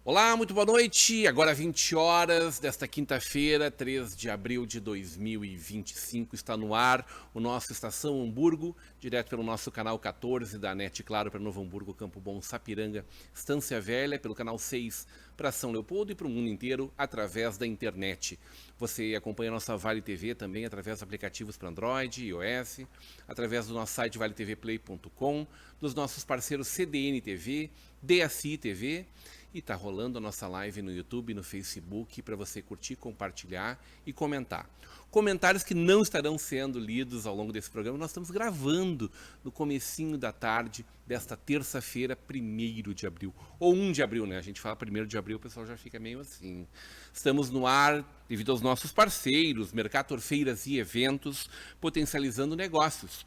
Olá, muito boa noite. Agora 20 horas desta quinta-feira, 3 de abril de 2025, está no ar o nosso Estação Hamburgo, direto pelo nosso canal 14 da NET Claro para Novo Hamburgo, Campo Bom, Sapiranga, Estância Velha, pelo canal 6 para São Leopoldo e para o mundo inteiro através da internet. Você acompanha a nossa Vale TV também através de aplicativos para Android e iOS, através do nosso site valetvplay.com, dos nossos parceiros CDN TV, DSI TV, e tá rolando a nossa live no YouTube e no Facebook para você curtir, compartilhar e comentar. Comentários que não estarão sendo lidos ao longo desse programa, nós estamos gravando no comecinho da tarde desta terça-feira, 1º de abril. Ou 1 de abril, né? A gente fala 1º de abril, o pessoal já fica meio assim. Estamos no ar devido aos nossos parceiros, Mercator Feiras e Eventos, potencializando negócios.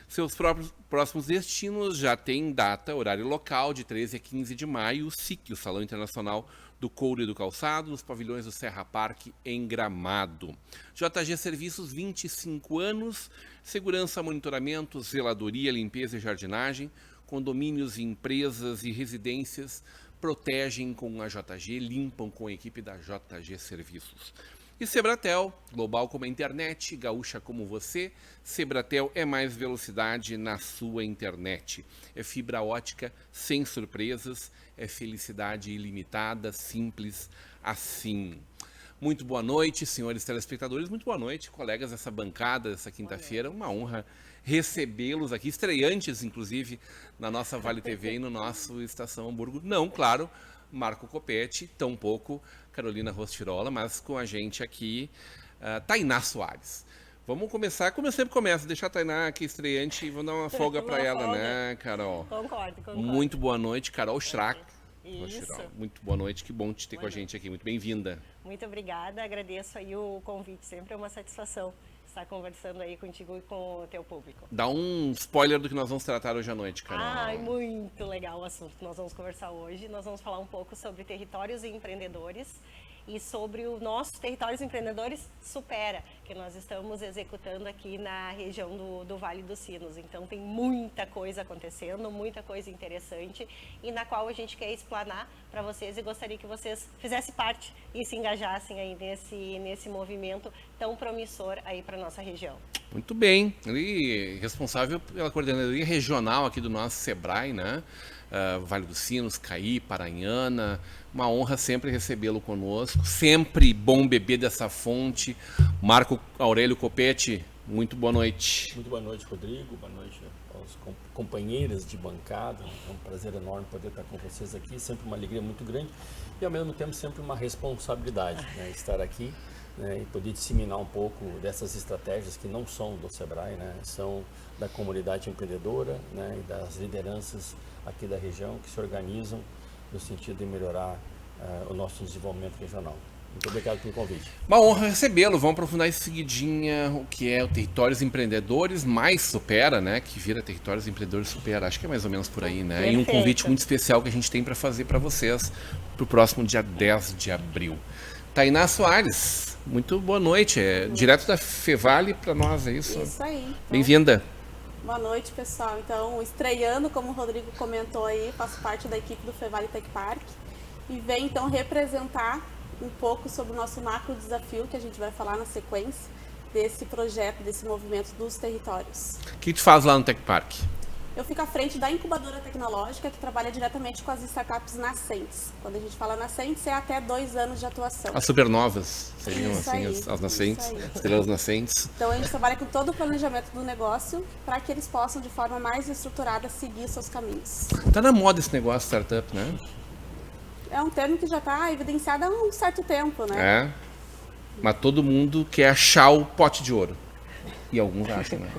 Seus próximos destinos já têm data, horário local, de 13 a 15 de maio, o SIC, o Salão Internacional do Couro e do Calçado, nos pavilhões do Serra Parque, em Gramado. JG Serviços, 25 anos, segurança, monitoramento, zeladoria, limpeza e jardinagem, condomínios, empresas e residências protegem com a JG, limpam com a equipe da JG Serviços. E Sebratel, global como a internet, gaúcha como você. Sebratel é mais velocidade na sua internet. É fibra ótica sem surpresas, é felicidade ilimitada, simples assim. Muito boa noite, senhores telespectadores, muito boa noite, colegas dessa bancada, dessa quinta-feira. Uma honra recebê-los aqui, estreantes, inclusive, na nossa Vale TV e no nosso Estação Hamburgo. Não, claro, Marco Copete, tampouco Carolina Rostirola, mas com a gente aqui, Tainá Soares. Vamos começar, como eu sempre começo, deixar a Tainá aqui estreante e vamos dar uma folga para ela, né, Carol? Concordo. Muito boa noite, Carol Schrack. Isso. Muito boa noite, que bom te ter com a gente aqui, muito bem-vinda. Muito obrigada, agradeço aí o convite, sempre é uma satisfação estar conversando aí contigo e com o teu público. Dá um spoiler do que nós vamos tratar hoje à noite, Carol. Ai, muito legal o assunto que nós vamos conversar hoje. Nós vamos falar um pouco sobre territórios e empreendedores e sobre o nosso Territórios Empreendedores Supera, que nós estamos executando aqui na região do Vale dos Sinos. Então tem muita coisa acontecendo, muita coisa interessante e na qual a gente quer explanar para vocês e gostaria que vocês fizessem parte e se engajassem aí nesse movimento tão promissor aí para nossa região. Muito bem, ele responsável pela coordenadoria regional aqui do nosso Sebrae, né? Vale dos Sinos, Caí, Paranhana, uma honra sempre recebê-lo conosco, sempre bom beber dessa fonte. Marco Aurélio Copete, muito boa noite. Muito boa noite, Rodrigo, boa noite aos companheiros de bancada, é um prazer enorme poder estar com vocês aqui, sempre uma alegria muito grande e ao mesmo tempo sempre uma responsabilidade, né, estar aqui, né, e poder disseminar um pouco dessas estratégias que não são do Sebrae, né, são da comunidade empreendedora, né, e das lideranças aqui da região que se organizam no sentido de melhorar o nosso desenvolvimento regional. Muito obrigado pelo convite. Uma honra recebê-lo. Vamos aprofundar em seguidinha o que é o Territórios Empreendedores mais Supera, né? Que vira Territórios Empreendedores Supera. Acho que é mais ou menos por aí, né? Perfeito. E um convite muito especial que a gente tem para fazer para vocês para o próximo dia 10 de abril. Tainá Soares, muito boa noite. Direto da Fevale para nós, é isso? Isso aí. Então, bem-vinda. Boa noite, pessoal. Então, estreando, como o Rodrigo comentou aí, faço parte da equipe do Fevale Tech Park e venho então representar um pouco sobre o nosso macro desafio que a gente vai falar na sequência desse projeto, desse movimento dos territórios. O que tu faz lá no Tech Park? Eu fico à frente da incubadora tecnológica que trabalha diretamente com as startups nascentes. Quando a gente fala nascentes, é até 2 anos de atuação. As supernovas seriam Isso assim, aí, as nascentes, isso aí. estrelas nascentes. Então a gente trabalha com todo o planejamento do negócio para que eles possam, de forma mais estruturada, seguir seus caminhos. Tá na moda esse negócio startup, né? É um termo que já está evidenciado há um certo tempo, né? É. Mas todo mundo quer achar o pote de ouro. E alguns acham, né?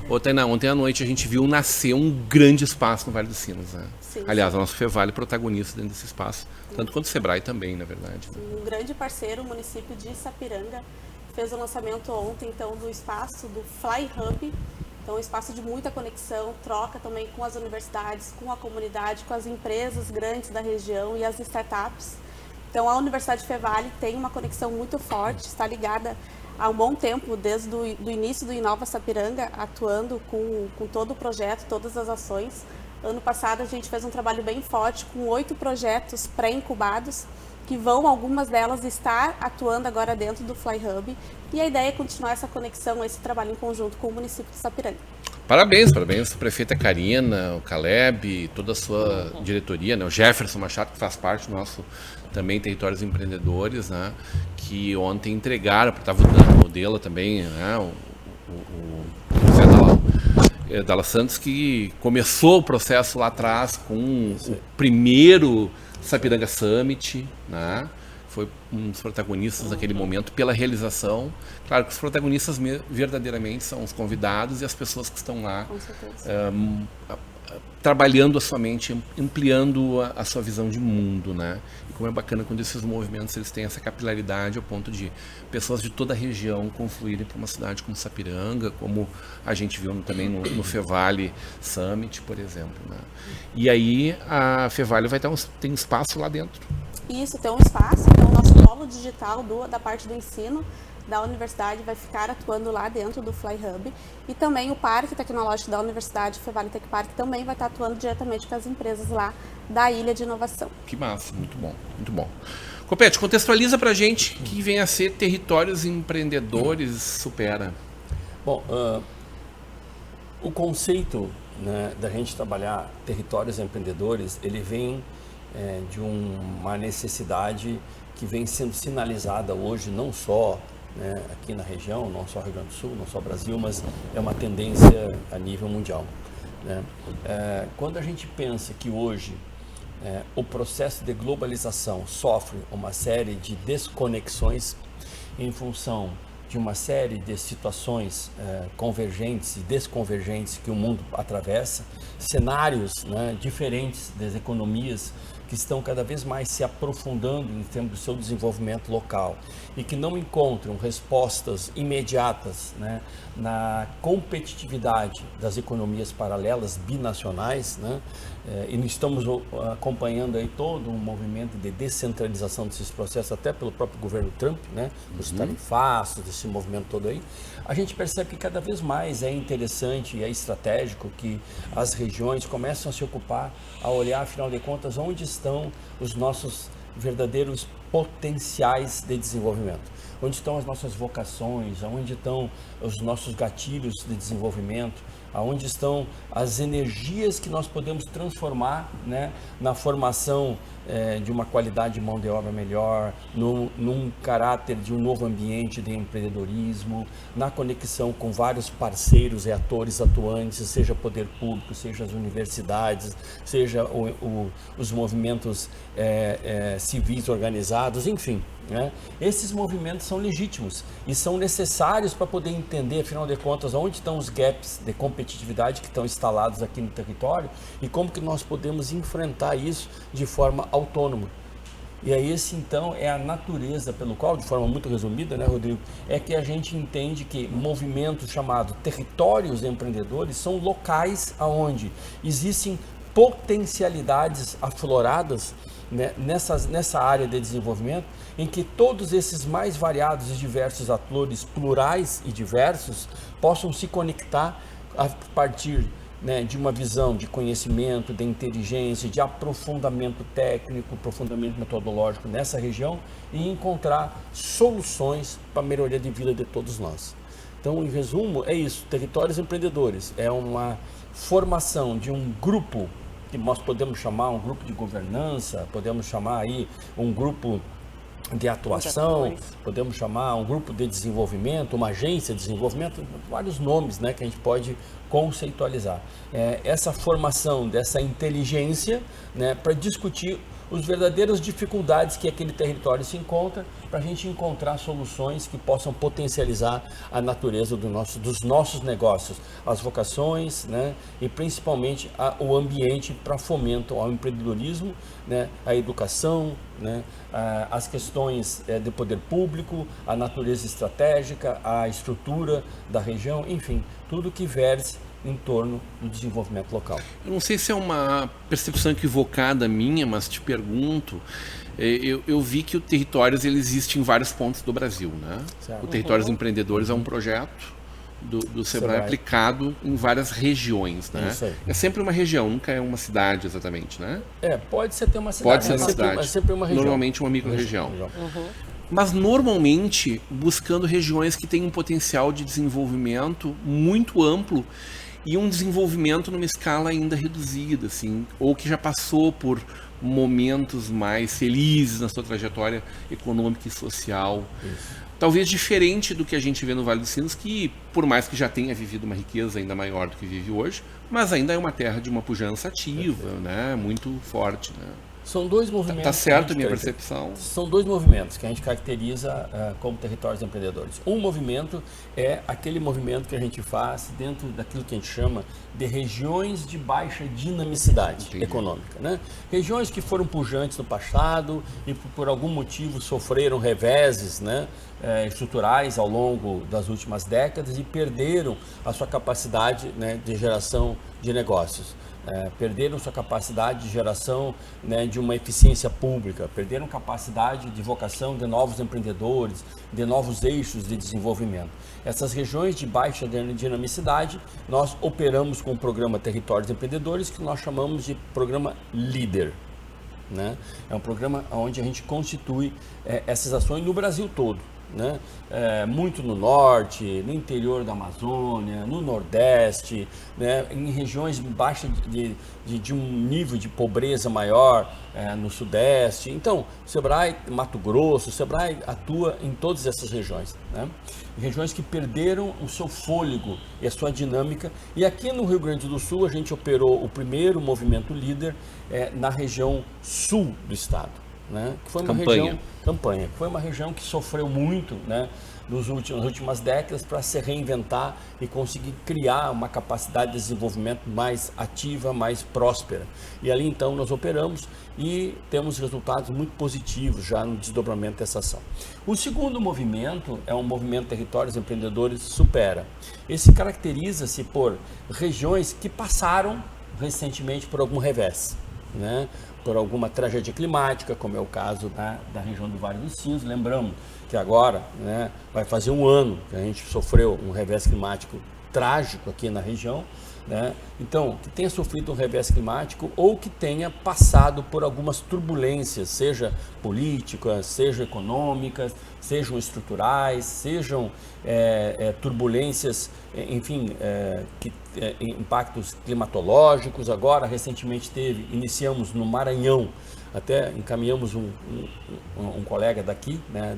Ô, Tainá, ontem à noite a gente viu nascer um grande espaço no Vale dos Sinos, né? Sim, Aliás, sim. o nosso Fevale protagonista dentro desse espaço, tanto quanto o Sebrae também, na verdade. Um grande parceiro, o município de Sapiranga, fez o lançamento ontem, então, do espaço do Fly Hub. Então, um espaço de muita conexão, troca também com as universidades, com a comunidade, com as empresas grandes da região e as startups. Então, a Universidade Fevale tem uma conexão muito forte, está ligada há um bom tempo, desde o início do Inova Sapiranga, atuando com todo o projeto, todas as ações. Ano passado, a gente fez um trabalho bem forte com 8 projetos pré-incubados, que vão, algumas delas, estar atuando agora dentro do Fly Hub. E a ideia é continuar essa conexão, esse trabalho em conjunto com o município de Sapiranga. Parabéns, prefeita Karina, o Caleb, toda a sua diretoria, né? O Jefferson Machado, que faz parte do nosso também Territórios Empreendedores, né? Que ontem entregaram, estava o modelo também, né? O José Dalla Santos, que começou o processo lá atrás com o primeiro Sapiranga Summit, né? Foi um dos protagonistas naquele momento pela realização. Claro que os protagonistas verdadeiramente são os convidados e as pessoas que estão lá trabalhando a sua mente, ampliando a sua visão de mundo, né? E como é bacana quando esses movimentos eles têm essa capilaridade ao ponto de pessoas de toda a região confluírem para uma cidade como Sapiranga, como a gente viu também no Fevale Summit, por exemplo, né? E aí a Fevale vai ter um espaço lá dentro. Isso, tem um espaço, então o nosso polo digital da parte do ensino da universidade vai ficar atuando lá dentro do Fly Hub, e também o Parque Tecnológico da Universidade, Fevale Tech Park, também vai estar atuando diretamente com as empresas lá da Ilha de Inovação. Que massa, muito bom, muito bom. Copete, contextualiza pra gente que vem a ser Territórios Empreendedores Supera. Bom, o conceito, né, da gente trabalhar territórios empreendedores, ele vem de uma necessidade que vem sendo sinalizada hoje, não só, né, aqui na região, não só Rio Grande do Sul, não só Brasil, mas é uma tendência a nível mundial, né? Quando a gente pensa que hoje o processo de globalização sofre uma série de desconexões em função de uma série de situações convergentes e desconvergentes que o mundo atravessa, cenários, né, diferentes das economias que estão cada vez mais se aprofundando em termos do seu desenvolvimento local e que não encontram respostas imediatas, né, na competitividade das economias paralelas binacionais, né, e estamos acompanhando aí todo um movimento de descentralização desses processos, até pelo próprio governo Trump, né, os tarifaços, desse movimento todo aí. A gente percebe que cada vez mais é interessante e é estratégico que as regiões começam a se ocupar, a olhar, afinal de contas, onde estão os nossos verdadeiros potenciais de desenvolvimento, onde estão as nossas vocações, onde estão os nossos gatilhos de desenvolvimento, aonde estão as energias que nós podemos transformar, né, na formação de uma qualidade de mão de obra melhor, num caráter de um novo ambiente de empreendedorismo, na conexão com vários parceiros e atores atuantes, seja poder público, seja as universidades, seja os movimentos civis organizados, enfim, né? Esses movimentos são legítimos e são necessários para poder entender, afinal de contas, onde estão os gaps de competitividade que estão instalados aqui no território e como que nós podemos enfrentar isso de forma autônoma. E aí esse então é a natureza pelo qual, de forma muito resumida, né, Rodrigo, é que a gente entende que movimentos chamados territórios empreendedores são locais onde existem potencialidades afloradas, né, nessa área de desenvolvimento, em que todos esses mais variados e diversos atores plurais e diversos possam se conectar a partir, né, de uma visão de conhecimento, de inteligência, de aprofundamento técnico, aprofundamento metodológico nessa região e encontrar soluções para a melhoria de vida de todos nós. Então, em resumo, é isso. Territórios Empreendedores é uma formação de um grupo que nós podemos chamar um grupo de governança, podemos chamar aí um grupo de atuação, podemos chamar um grupo de desenvolvimento, uma agência de desenvolvimento, vários nomes, né, que a gente pode conceitualizar. Essa formação dessa inteligência, né, para discutir as verdadeiras dificuldades que aquele território se encontra, para a gente encontrar soluções que possam potencializar a natureza dos nossos negócios, as vocações, né, e principalmente o ambiente para fomento ao empreendedorismo, né, a educação, né, as questões de poder público, a natureza estratégica, a estrutura da região, enfim, tudo que verse em torno do desenvolvimento local. Eu não sei se é uma percepção equivocada minha, mas te pergunto, eu vi que o Territórios ele existe em vários pontos do Brasil, né? Certo. O Territórios Empreendedores é um projeto do Sebrae aplicado em várias regiões, né? Isso aí. É sempre uma região, nunca é uma cidade exatamente, né? Pode ser ter uma cidade. Pode ser uma cidade. Mas sempre uma região. Normalmente uma micro-região. Mas normalmente buscando regiões que têm um potencial de desenvolvimento muito amplo e um desenvolvimento numa escala ainda reduzida, assim, ou que já passou por momentos mais felizes na sua trajetória econômica e social. Isso. Talvez diferente do que a gente vê no Vale dos Sinos, que por mais que já tenha vivido uma riqueza ainda maior do que vive hoje, mas ainda é uma terra de uma pujança ativa, né? Muito forte, né? São dois movimentos. Tá certo a minha percepção? São dois movimentos que a gente caracteriza como territórios empreendedores. Um movimento é aquele movimento que a gente faz dentro daquilo que a gente chama de regiões de baixa dinamicidade econômica, né? Regiões que foram pujantes no passado e por algum motivo sofreram reveses, né, estruturais ao longo das últimas décadas e perderam a sua capacidade, né, de geração de negócios. Perderam sua capacidade de geração, né, de uma eficiência pública, perderam capacidade de vocação de novos empreendedores, de novos eixos de desenvolvimento. Essas regiões de baixa dinamicidade, nós operamos com o programa Territórios Empreendedores, que nós chamamos de programa LEADER. Né? É um programa onde a gente constitui essas ações no Brasil todo. Né? Muito no norte, no interior da Amazônia, no nordeste, né? Em regiões baixas de um nível de pobreza maior, no sudeste. Então, o Sebrae Mato Grosso, o Sebrae atua em todas essas regiões, né? Regiões que perderam o seu fôlego e a sua dinâmica. E aqui no Rio Grande do Sul a gente operou o primeiro movimento líder na região sul do estado. Né? Que foi uma Campanha, que foi uma região que sofreu muito, né, nas últimas décadas para se reinventar e conseguir criar uma capacidade de desenvolvimento mais ativa, mais próspera. E ali então nós operamos e temos resultados muito positivos já no desdobramento dessa ação. O segundo movimento é um movimento Territórios Empreendedores Supera. Esse caracteriza-se por regiões que passaram recentemente por algum revés, né? Por alguma tragédia climática, como é o caso da região do Vale dos Sinos. Lembramos que agora, né, vai fazer um ano que a gente sofreu um revés climático trágico aqui na região, né? Então, que tenha sofrido um revés climático ou que tenha passado por algumas turbulências, seja políticas, sejam econômicas, sejam estruturais, sejam turbulências, enfim, impactos climatológicos. Agora, recentemente iniciamos no Maranhão, até encaminhamos um colega daqui, né,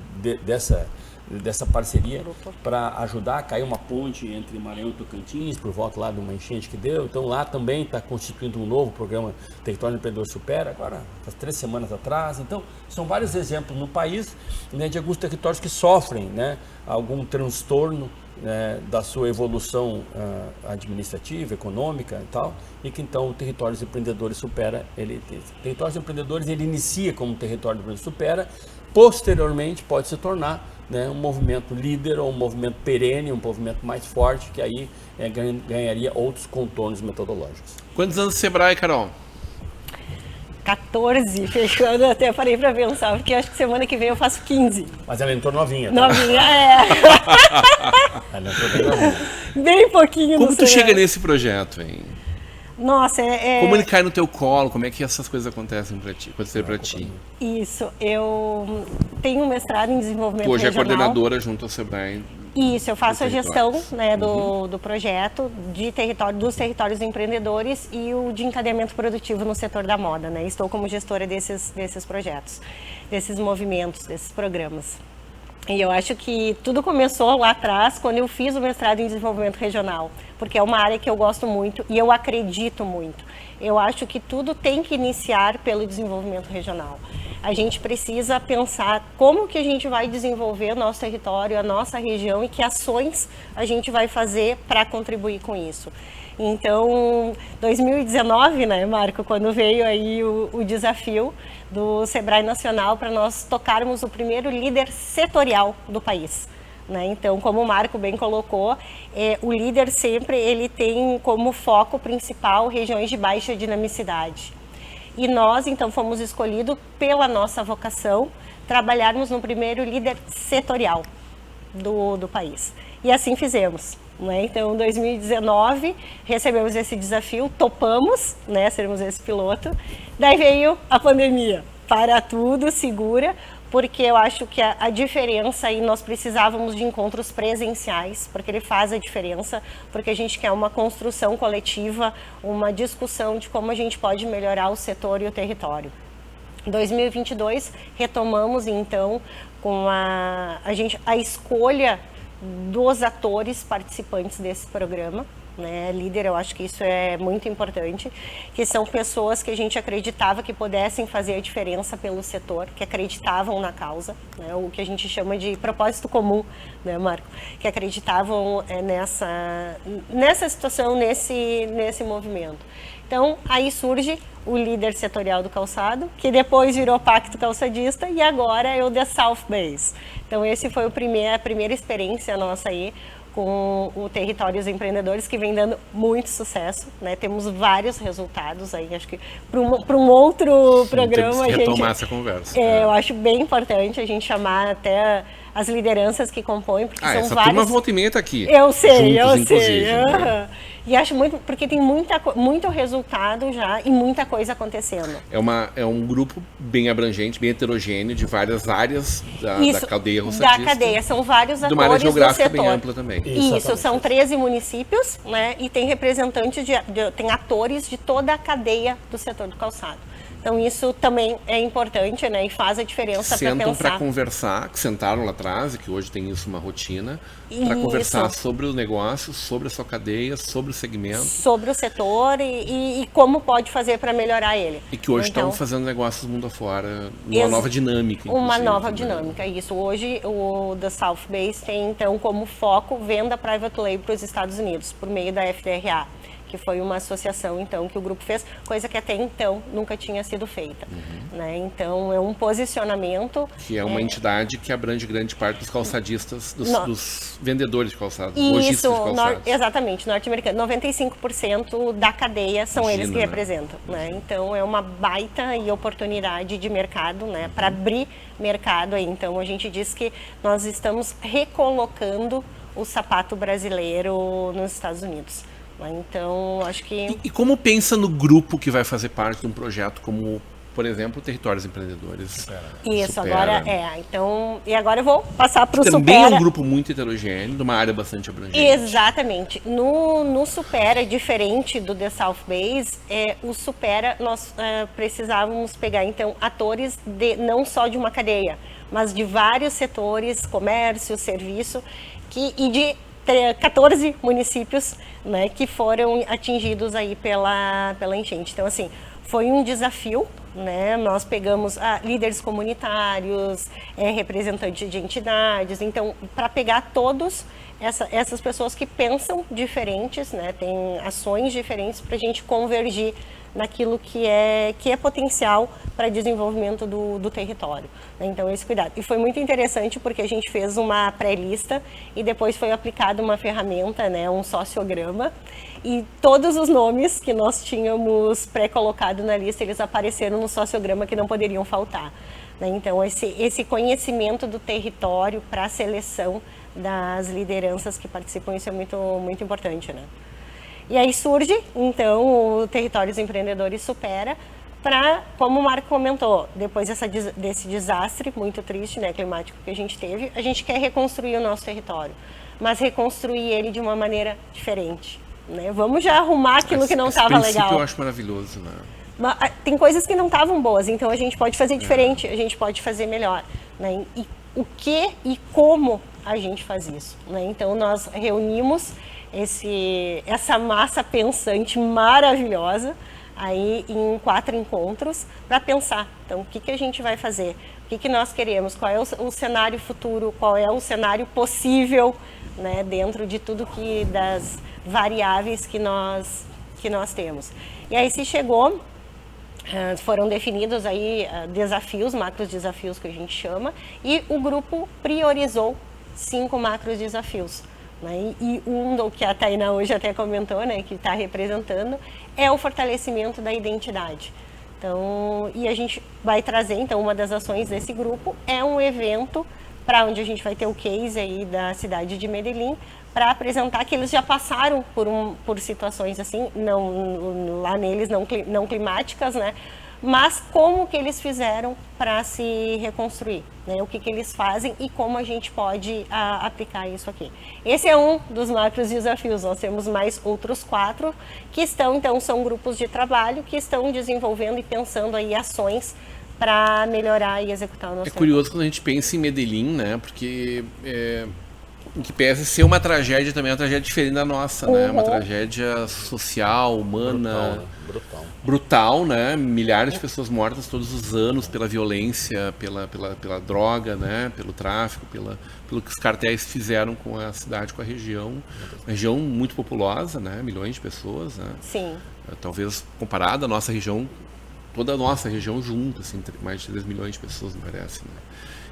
dessa parceria para ajudar a cair uma ponte entre Maranhão e Tocantins, por volta lá de uma enchente que deu. Então lá também está constituindo um novo programa Território Empreendedor Supera, agora faz 3 semanas atrás. Então são vários exemplos no país, né, de alguns territórios que sofrem, né, algum transtorno, né, da sua evolução administrativa, econômica e tal, e que então o Territórios Empreendedores Supera, Territórios Empreendedores ele inicia como Território Empreendedor Supera, posteriormente pode se tornar, né, um movimento líder ou um movimento perene, um movimento mais forte, que aí ganharia outros contornos metodológicos. Quantos anos de Sebrae, Carol? 14, fechando, até parei para pensar, porque acho que semana que vem eu faço 15. Mas ela entrou novinha, tá? Novinha, Ela entrou bem novinha. Bem pouquinho. Como tu chega nesse projeto, hein? Nossa, Como ele cai no teu colo? Como é que essas coisas acontecem para ti? Isso, eu tenho um mestrado em desenvolvimento regional. Hoje é coordenadora junto ao Sebrae. Isso, eu faço a gestão, né, do projeto dos territórios empreendedores e o de encadeamento produtivo no setor da moda, né? Estou como gestora desses projetos, desses movimentos, desses programas. E eu acho que tudo começou lá atrás, quando eu fiz o mestrado em desenvolvimento regional, porque é uma área que eu gosto muito e eu acredito muito. Eu acho que tudo tem que iniciar pelo desenvolvimento regional. A gente precisa pensar como que a gente vai desenvolver o nosso território, a nossa região e que ações a gente vai fazer para contribuir com isso. Então, 2019, né, Marco, quando veio aí o desafio do Sebrae Nacional para nós tocarmos o primeiro líder setorial do país. Né? Então, como o Marco bem colocou, o líder sempre ele tem como foco principal regiões de baixa dinamicidade. E nós, então, fomos escolhidos pela nossa vocação trabalharmos no primeiro líder setorial do país. E assim fizemos. Né? Então, em 2019, recebemos esse desafio, topamos, né, sermos esse piloto. Daí veio a pandemia, para tudo, segura, porque eu acho que a diferença aí nós precisávamos de encontros presenciais, porque ele faz a diferença, porque a gente quer uma construção coletiva, uma discussão de como a gente pode melhorar o setor e o território. Em 2022, retomamos então com a escolha dos atores participantes desse programa, né? Líder, eu acho que isso é muito importante, que são pessoas que a gente acreditava que pudessem fazer a diferença pelo setor, que acreditavam na causa, né? O que a gente chama de propósito comum, né, Marco? Que acreditavam nessa situação, nesse movimento. Então, aí surge o líder setorial do calçado, que depois virou Pacto Calçadista e agora é o The South Base. Então, esse foi a primeira experiência nossa aí com o Territórios Empreendedores, que vem dando muito sucesso, né? Temos vários resultados aí, acho que para um outro programa temos que retomar a gente... essa conversa. Eu acho bem importante a gente chamar até as lideranças que compõem, porque são essa várias... turma volta e meia tá aqui. Eu sei, juntos, inclusive, né? E acho muito, porque tem muito resultado já e muita coisa acontecendo. É um grupo bem abrangente, bem heterogêneo, de várias áreas da cadeia roçadista. Da cadeia, são vários atores de uma área geográfica do setor. bem ampla também. Isso, são 13 municípios, né? E tem representantes, tem atores de toda a cadeia do setor do calçado. Então isso também é importante, né? E faz a diferença para pensar. Sentam para conversar, que sentaram lá atrás, e que hoje tem isso uma rotina, para conversar sobre o negócio, sobre a sua cadeia, sobre o segmento. Sobre o setor e como pode fazer para melhorar ele. E que hoje estão fazendo negócios mundo afora, numa nova dinâmica. Uma nova dinâmica, isso. Hoje o The South Base tem então como foco venda private label para os Estados Unidos, por meio da FDRA. Que foi uma associação, então, que o grupo fez, coisa que até então nunca tinha sido feita. Né? Então, é um posicionamento... Que é uma entidade que abrange grande parte dos calçadistas, dos vendedores de calçados, isso, lojistas de calçados. Exatamente, norte-americano. 95% da cadeia são eles que representam. Né? Então, é uma baita oportunidade de mercado, né? Para abrir mercado aí. Então, a gente diz que nós estamos recolocando o sapato brasileiro nos Estados Unidos. Então, acho que... E como pensa no grupo que vai fazer parte de um projeto como, por exemplo, Territórios Empreendedores? Isso, Supera. Agora então, e agora eu vou passar para o Supera. Também é um grupo muito heterogêneo, de uma área bastante abrangente. Exatamente. No Supera, diferente do The South Base, o Supera, nós precisávamos pegar, então, atores não só de uma cadeia, mas de vários setores, comércio, serviço, e de 14 municípios, né, que foram atingidos aí pela enchente. Então, assim, foi um desafio, né? Nós pegamos líderes comunitários, representantes de entidades, então, para pegar todos essas pessoas que pensam diferentes, né, tem ações diferentes para a gente convergir naquilo que é potencial para desenvolvimento do território. Então, esse cuidado. E foi muito interessante porque a gente fez uma pré-lista e depois foi aplicada uma ferramenta, né, um sociograma, e todos os nomes que nós tínhamos pré-colocado na lista, eles apareceram no sociograma que não poderiam faltar. Né? Então, esse conhecimento do território para a seleção das lideranças que participam, isso é muito, muito importante, né? E aí surge, então, o Territórios Empreendedores Supera, para, como o Marco comentou, depois desse desastre muito triste, né, climático que a gente teve, a gente quer reconstruir o nosso território, mas reconstruir ele de uma maneira diferente. Né? Vamos já arrumar aquilo que não estava legal. Eu acho maravilhoso, né? Tem coisas que não estavam boas, então a gente pode fazer diferente, a gente pode fazer melhor. Né? E o que e como a gente faz isso, né? Então nós reunimos essa massa pensante maravilhosa aí em 4 encontros para pensar, então o que a gente vai fazer, o que nós queremos, qual é o cenário futuro, qual é o cenário possível, né, dentro de tudo das variáveis que nós temos. E aí se chegou, foram definidos aí desafios, macros desafios que a gente chama, e o grupo priorizou 5 macros desafios. Né? E um que a Tainá hoje até comentou, né, que está representando, é o fortalecimento da identidade. Então, e a gente vai trazer, então, uma das ações desse grupo é um evento para onde a gente vai ter o case aí da cidade de Medellín, para apresentar que eles já passaram por situações assim, lá neles não climáticas, né? Mas como que eles fizeram para se reconstruir, né? O que eles fazem e como a gente pode aplicar isso aqui. Esse é um dos macros desafios. Nós temos mais outros 4 que estão, então, são grupos de trabalho que estão desenvolvendo e pensando aí ações para melhorar e executar o nosso trabalho. Curioso quando a gente pensa em Medellín, né? Porque em que pese ser uma tragédia também, é uma tragédia diferente da nossa, né? Uma tragédia social, humana, brutal, né? Milhares de pessoas mortas todos os anos pela violência, pela droga, né? Pelo tráfico, pelo que os cartéis fizeram com a cidade, com a região. Uma região muito populosa, né? Milhões de pessoas, né? Sim. Talvez comparada à nossa região, toda a nossa região junto, assim, mais de 3 milhões de pessoas, me parece, né?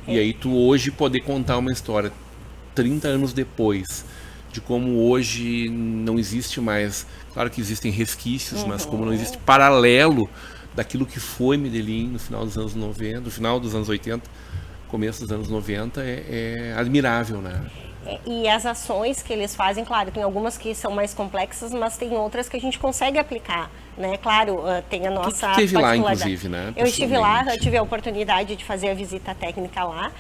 E aí tu hoje poder contar uma história 30 anos depois, de como hoje não existe mais, claro que existem resquícios, mas como não existe paralelo daquilo que foi Medellín no final dos anos 90, no final dos anos 80, começo dos anos 90, é admirável, né? E as ações que eles fazem, claro, tem algumas que são mais complexas, mas tem outras que a gente consegue aplicar, né? Claro, tem a nossa Tu esteve lá, inclusive, né? Eu estive lá, eu tive a oportunidade de fazer a visita técnica lá.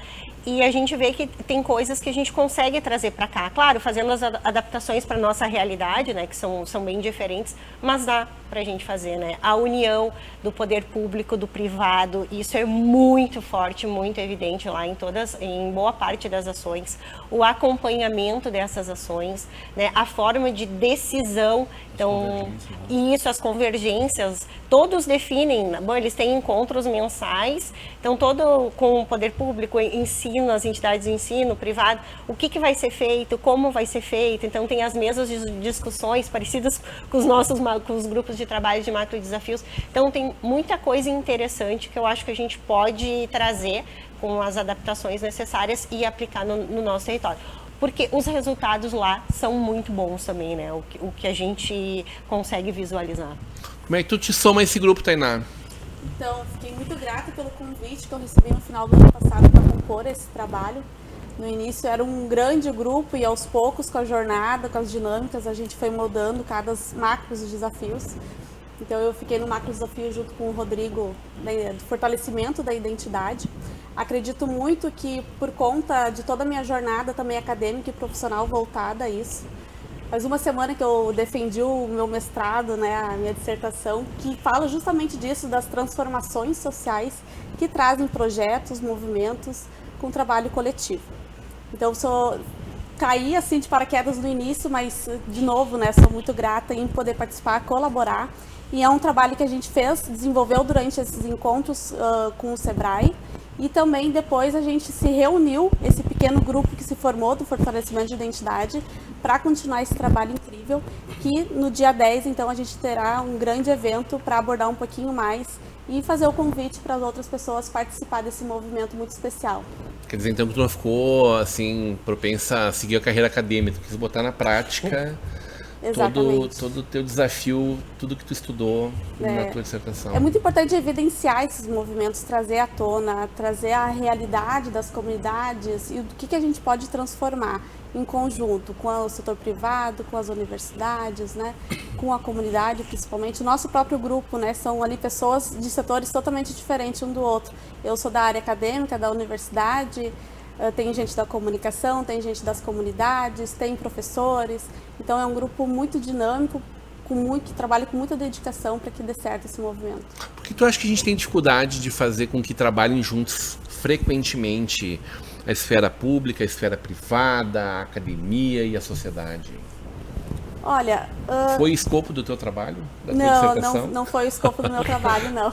E a gente vê que tem coisas que a gente consegue trazer para cá. Claro, fazendo as adaptações para a nossa realidade, né, que são bem diferentes, mas dá para a gente fazer, né? A união do poder público, do privado, isso é muito forte, muito evidente lá em boa parte das ações. O acompanhamento dessas ações, né, a forma de decisão, então, isso, as convergências, todos definem, bom, eles têm encontros mensais, então todo com o poder público, ensino, as entidades de ensino, privado, o que vai ser feito, como vai ser feito, então tem as mesas de discussões parecidas com os grupos de trabalho de macro desafios, então tem muita coisa interessante que eu acho que a gente pode trazer com as adaptações necessárias e aplicar no nosso território. Porque os resultados lá são muito bons também, né? O que a gente consegue visualizar. Como é que tu te soma a esse grupo, Tainá? Então, fiquei muito grata pelo convite que eu recebi no final do ano passado para compor esse trabalho. No início era um grande grupo e aos poucos, com a jornada, com as dinâmicas, a gente foi mudando cada macros dos desafios. Então eu fiquei no macro desafio junto com o Rodrigo, do fortalecimento da identidade. Acredito muito que por conta de toda a minha jornada também acadêmica e profissional voltada a isso, faz uma semana que eu defendi o meu mestrado, né, a minha dissertação, que fala justamente disso, das transformações sociais que trazem projetos, movimentos com trabalho coletivo. Então caí assim de paraquedas no início, mas de novo, né, sou muito grata em poder participar, colaborar. E é um trabalho que a gente desenvolveu durante esses encontros com o Sebrae. E também depois a gente se reuniu, esse pequeno grupo que se formou do fortalecimento de identidade, para continuar esse trabalho incrível, que no dia 10, então, a gente terá um grande evento para abordar um pouquinho mais e fazer o convite para as outras pessoas participar desse movimento muito especial. Quer dizer, então, que tu não ficou, assim, propensa a seguir a carreira acadêmica, tu quis botar na prática... Todo o teu desafio, tudo que tu estudou na tua dissertação. É muito importante evidenciar esses movimentos, trazer à tona, trazer a realidade das comunidades e o que a gente pode transformar em conjunto com o setor privado, com as universidades, né, com a comunidade principalmente. O nosso próprio grupo, né, são ali pessoas de setores totalmente diferentes um do outro. Eu sou da área acadêmica, da universidade, tem gente da comunicação, tem gente das comunidades, tem professores. Então é um grupo muito dinâmico, que trabalha com muita dedicação para que dê certo esse movimento. Por que tu acha que a gente tem dificuldade de fazer com que trabalhem juntos frequentemente a esfera pública, a esfera privada, a academia e a sociedade? Olha... Foi escopo do teu trabalho? Da tua Não, dissertação? não foi o escopo do meu trabalho, não.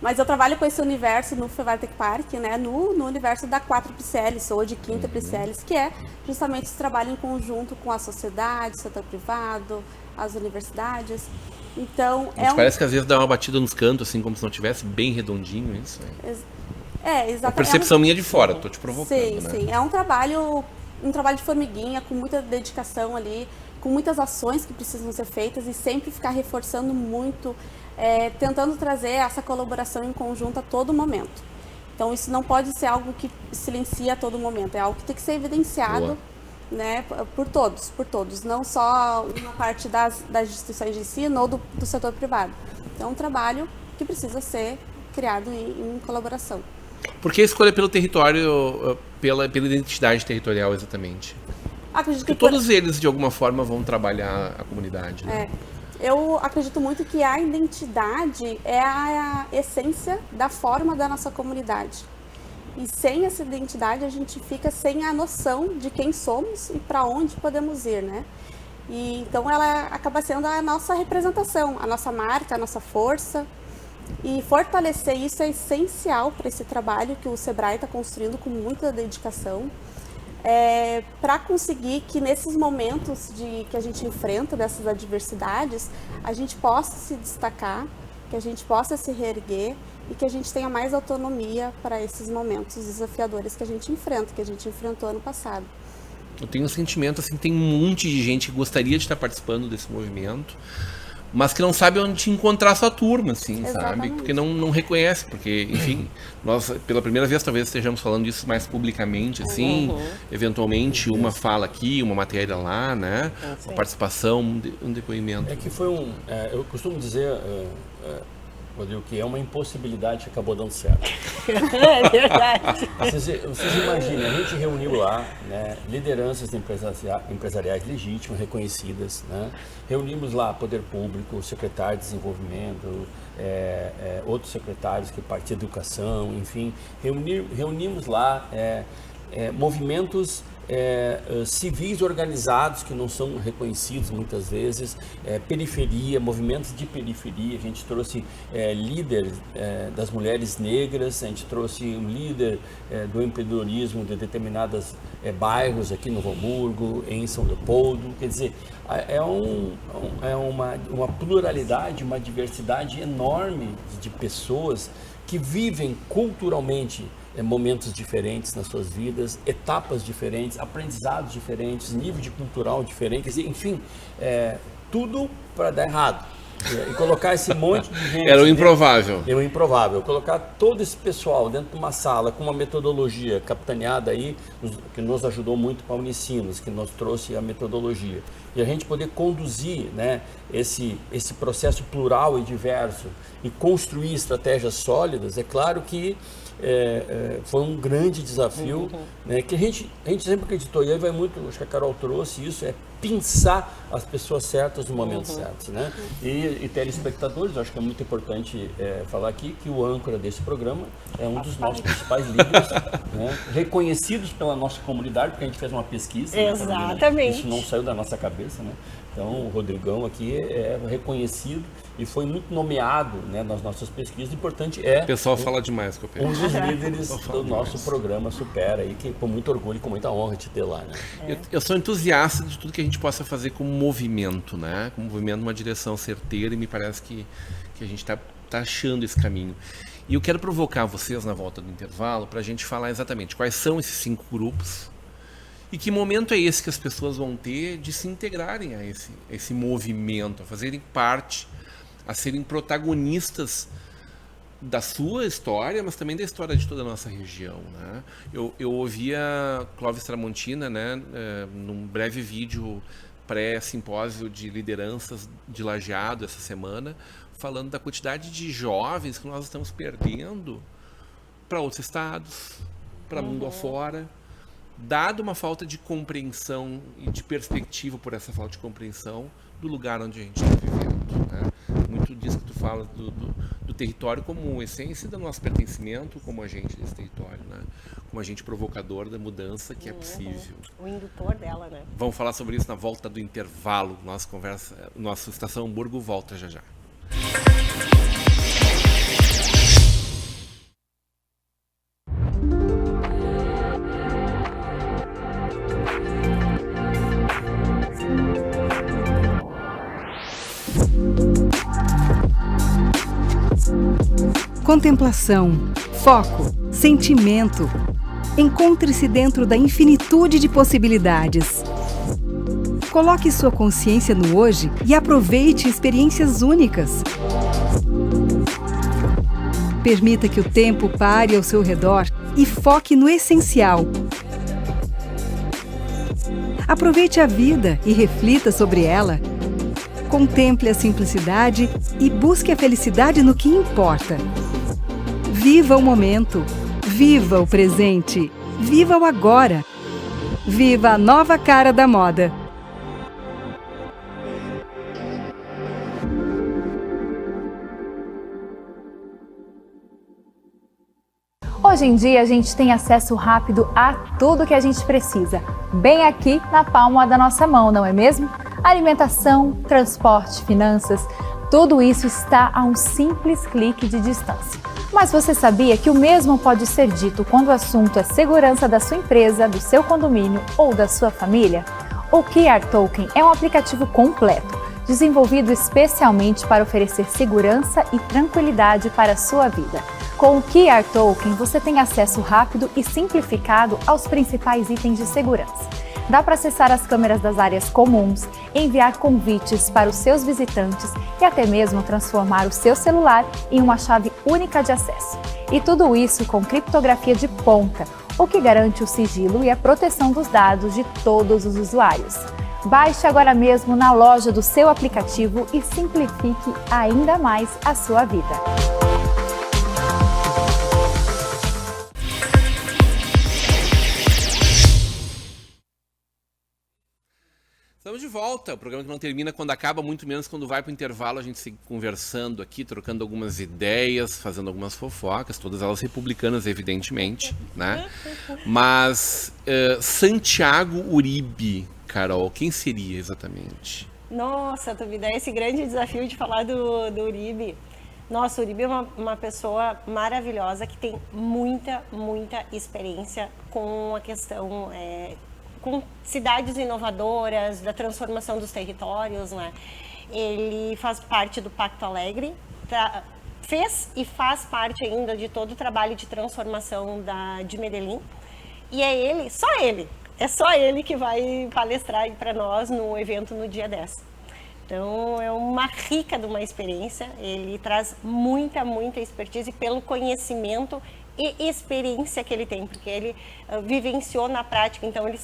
Mas eu trabalho com esse universo no Fevale Tech Park, né, no universo da 4 PCLs, ou de 5ª PCLs, que é justamente esse trabalho em conjunto com a sociedade, o setor privado, as universidades. Então, Parece que às vezes dá uma batida nos cantos, assim, como se não tivesse bem redondinho isso. Exatamente. A percepção minha de fora, tô te provocando, sim, né? Sim, é um trabalho de formiguinha, com muita dedicação ali, com muitas ações que precisam ser feitas e sempre ficar reforçando muito, tentando trazer essa colaboração em conjunto a todo momento. Então isso não pode ser algo que silencia a todo momento, é algo que tem que ser evidenciado, né, por todos, não só uma parte das instituições de ensino ou do setor privado. Então é um trabalho que precisa ser criado em colaboração. Por que a escolha pelo território, pela identidade territorial exatamente? Acredito Porque todos eles, de alguma forma, vão trabalhar a comunidade, né? Eu acredito muito que a identidade é a essência da forma da nossa comunidade. E sem essa identidade, a gente fica sem a noção de quem somos e para onde podemos ir, né? E, então, ela acaba sendo a nossa representação, a nossa marca, a nossa força. E fortalecer isso é essencial para esse trabalho que o Sebrae está construindo com muita dedicação. Para conseguir que nesses momentos que a gente enfrenta, dessas adversidades, a gente possa se destacar, que a gente possa se reerguer e que a gente tenha mais autonomia para esses momentos desafiadores que a gente enfrenta, que a gente enfrentou ano passado. Eu tenho um sentimento, assim, tem um monte de gente que gostaria de estar participando desse movimento, mas que não sabe onde encontrar sua turma, assim, sabe? Porque não reconhece, porque, enfim, nós pela primeira vez talvez estejamos falando disso mais publicamente, assim, eventualmente uma fala aqui, uma matéria lá, né? Uma participação, um depoimento. É que foi eu costumo dizer, Rodrigo, que é uma impossibilidade que acabou dando certo. É verdade. Vocês imaginem, a gente reuniu lá, né, lideranças empresariais legítimas, reconhecidas, né? Reunimos lá poder público, secretário de desenvolvimento, outros secretários que partiam da educação, enfim, reunimos lá movimentos civis organizados que não são reconhecidos muitas vezes, periferia, movimentos de periferia. A gente trouxe líderes das mulheres negras, a gente trouxe um líder do empreendedorismo de determinados bairros aqui no Novo Hamburgo, em São Leopoldo. Quer dizer, uma pluralidade, uma diversidade enorme de pessoas que vivem culturalmente momentos diferentes nas suas vidas, etapas diferentes, aprendizados diferentes, nível de cultural diferente, quer dizer, enfim, tudo para dar errado. E colocar esse monte de gente... Era o improvável. Era o improvável. Colocar todo esse pessoal dentro de uma sala com uma metodologia capitaneada aí, que nos ajudou muito para a Unicinos, que nos trouxe a metodologia. E a gente poder conduzir, né, esse processo plural e diverso e construir estratégias sólidas, é claro que foi um grande desafio, né, que a gente sempre acreditou, e aí vai muito, acho que a Carol trouxe isso, pensar as pessoas certas no momento certo, né? E telespectadores, acho que é muito importante falar aqui que o âncora desse programa é um dos nossos principais líderes, né, reconhecidos pela nossa comunidade, porque a gente fez uma pesquisa. Exatamente. Né, isso não saiu da nossa cabeça, né? Então, o Rodrigão aqui é reconhecido e foi muito nomeado, né, nas nossas pesquisas. O importante O pessoal fala demais, que eu penso. Um dos líderes do nosso programa Supera, aí, que com muito orgulho e com muita honra te ter lá, né? Eu sou entusiasta de tudo que a gente possa fazer como movimento, né? Como movimento numa direção certeira, e me parece que a gente está achando esse caminho. E eu quero provocar vocês na volta do intervalo para a gente falar exatamente quais são esses 5 grupos e que momento é esse que as pessoas vão ter de se integrarem a esse movimento, a fazerem parte, a serem protagonistas da sua história, mas também da história de toda a nossa região, né? Eu ouvi a Clóvis Tramontina, né, num breve vídeo pré-simpósio de lideranças de Lajeado essa semana, falando da quantidade de jovens que nós estamos perdendo para outros estados, para mundo afora, dado uma falta de compreensão e de perspectiva por essa falta de compreensão do lugar onde a gente está vivendo, né? muito disso que tu fala do território como essência do nosso pertencimento como agente desse território, né? Como agente provocador da mudança que é possível. O indutor dela, né? Vamos falar sobre isso na volta do intervalo. Nossa Estação Hamburgo volta já já. Contemplação, foco, sentimento. Encontre-se dentro da infinitude de possibilidades. Coloque sua consciência no hoje e aproveite experiências únicas. Permita que o tempo pare ao seu redor e foque no essencial. Aproveite a vida e reflita sobre ela. Contemple a simplicidade e busque a felicidade no que importa. Viva o momento. Viva o presente. Viva o agora. Viva a nova cara da moda. Hoje em dia a gente tem acesso rápido a tudo que a gente precisa, bem aqui na palma da nossa mão, não é mesmo? Alimentação, transporte, finanças, tudo isso está a um simples clique de distância. Mas você sabia que o mesmo pode ser dito quando o assunto é segurança da sua empresa, do seu condomínio ou da sua família? O QR Token é um aplicativo completo, desenvolvido especialmente para oferecer segurança e tranquilidade para a sua vida. Com o QR Token, você tem acesso rápido e simplificado aos principais itens de segurança. Dá para acessar as câmeras das áreas comuns, enviar convites para os seus visitantes e até mesmo transformar o seu celular em uma chave única de acesso. E tudo isso com criptografia de ponta, o que garante o sigilo e a proteção dos dados de todos os usuários. Baixe agora mesmo na loja do seu aplicativo e simplifique ainda mais a sua vida. Estamos de volta, o programa que não termina quando acaba, muito menos quando vai para o intervalo, a gente segue conversando aqui, trocando algumas ideias, fazendo algumas fofocas, todas elas republicanas, evidentemente, né? Mas Santiago Uribe, Carol, quem seria exatamente? Nossa, tu me dá esse grande desafio de falar do Uribe. Nossa, o Uribe é uma pessoa maravilhosa que tem muita experiência com a questão... com cidades inovadoras, da transformação dos territórios, né? Ele faz parte do Pacto Alegre, fez e faz parte ainda de todo o trabalho de transformação de Medellín. E é só ele que vai palestrar para nós no evento no dia 10. Então, é uma rica de uma experiência, ele traz muita expertise pelo conhecimento e experiência que ele tem, porque ele vivenciou na prática, então ele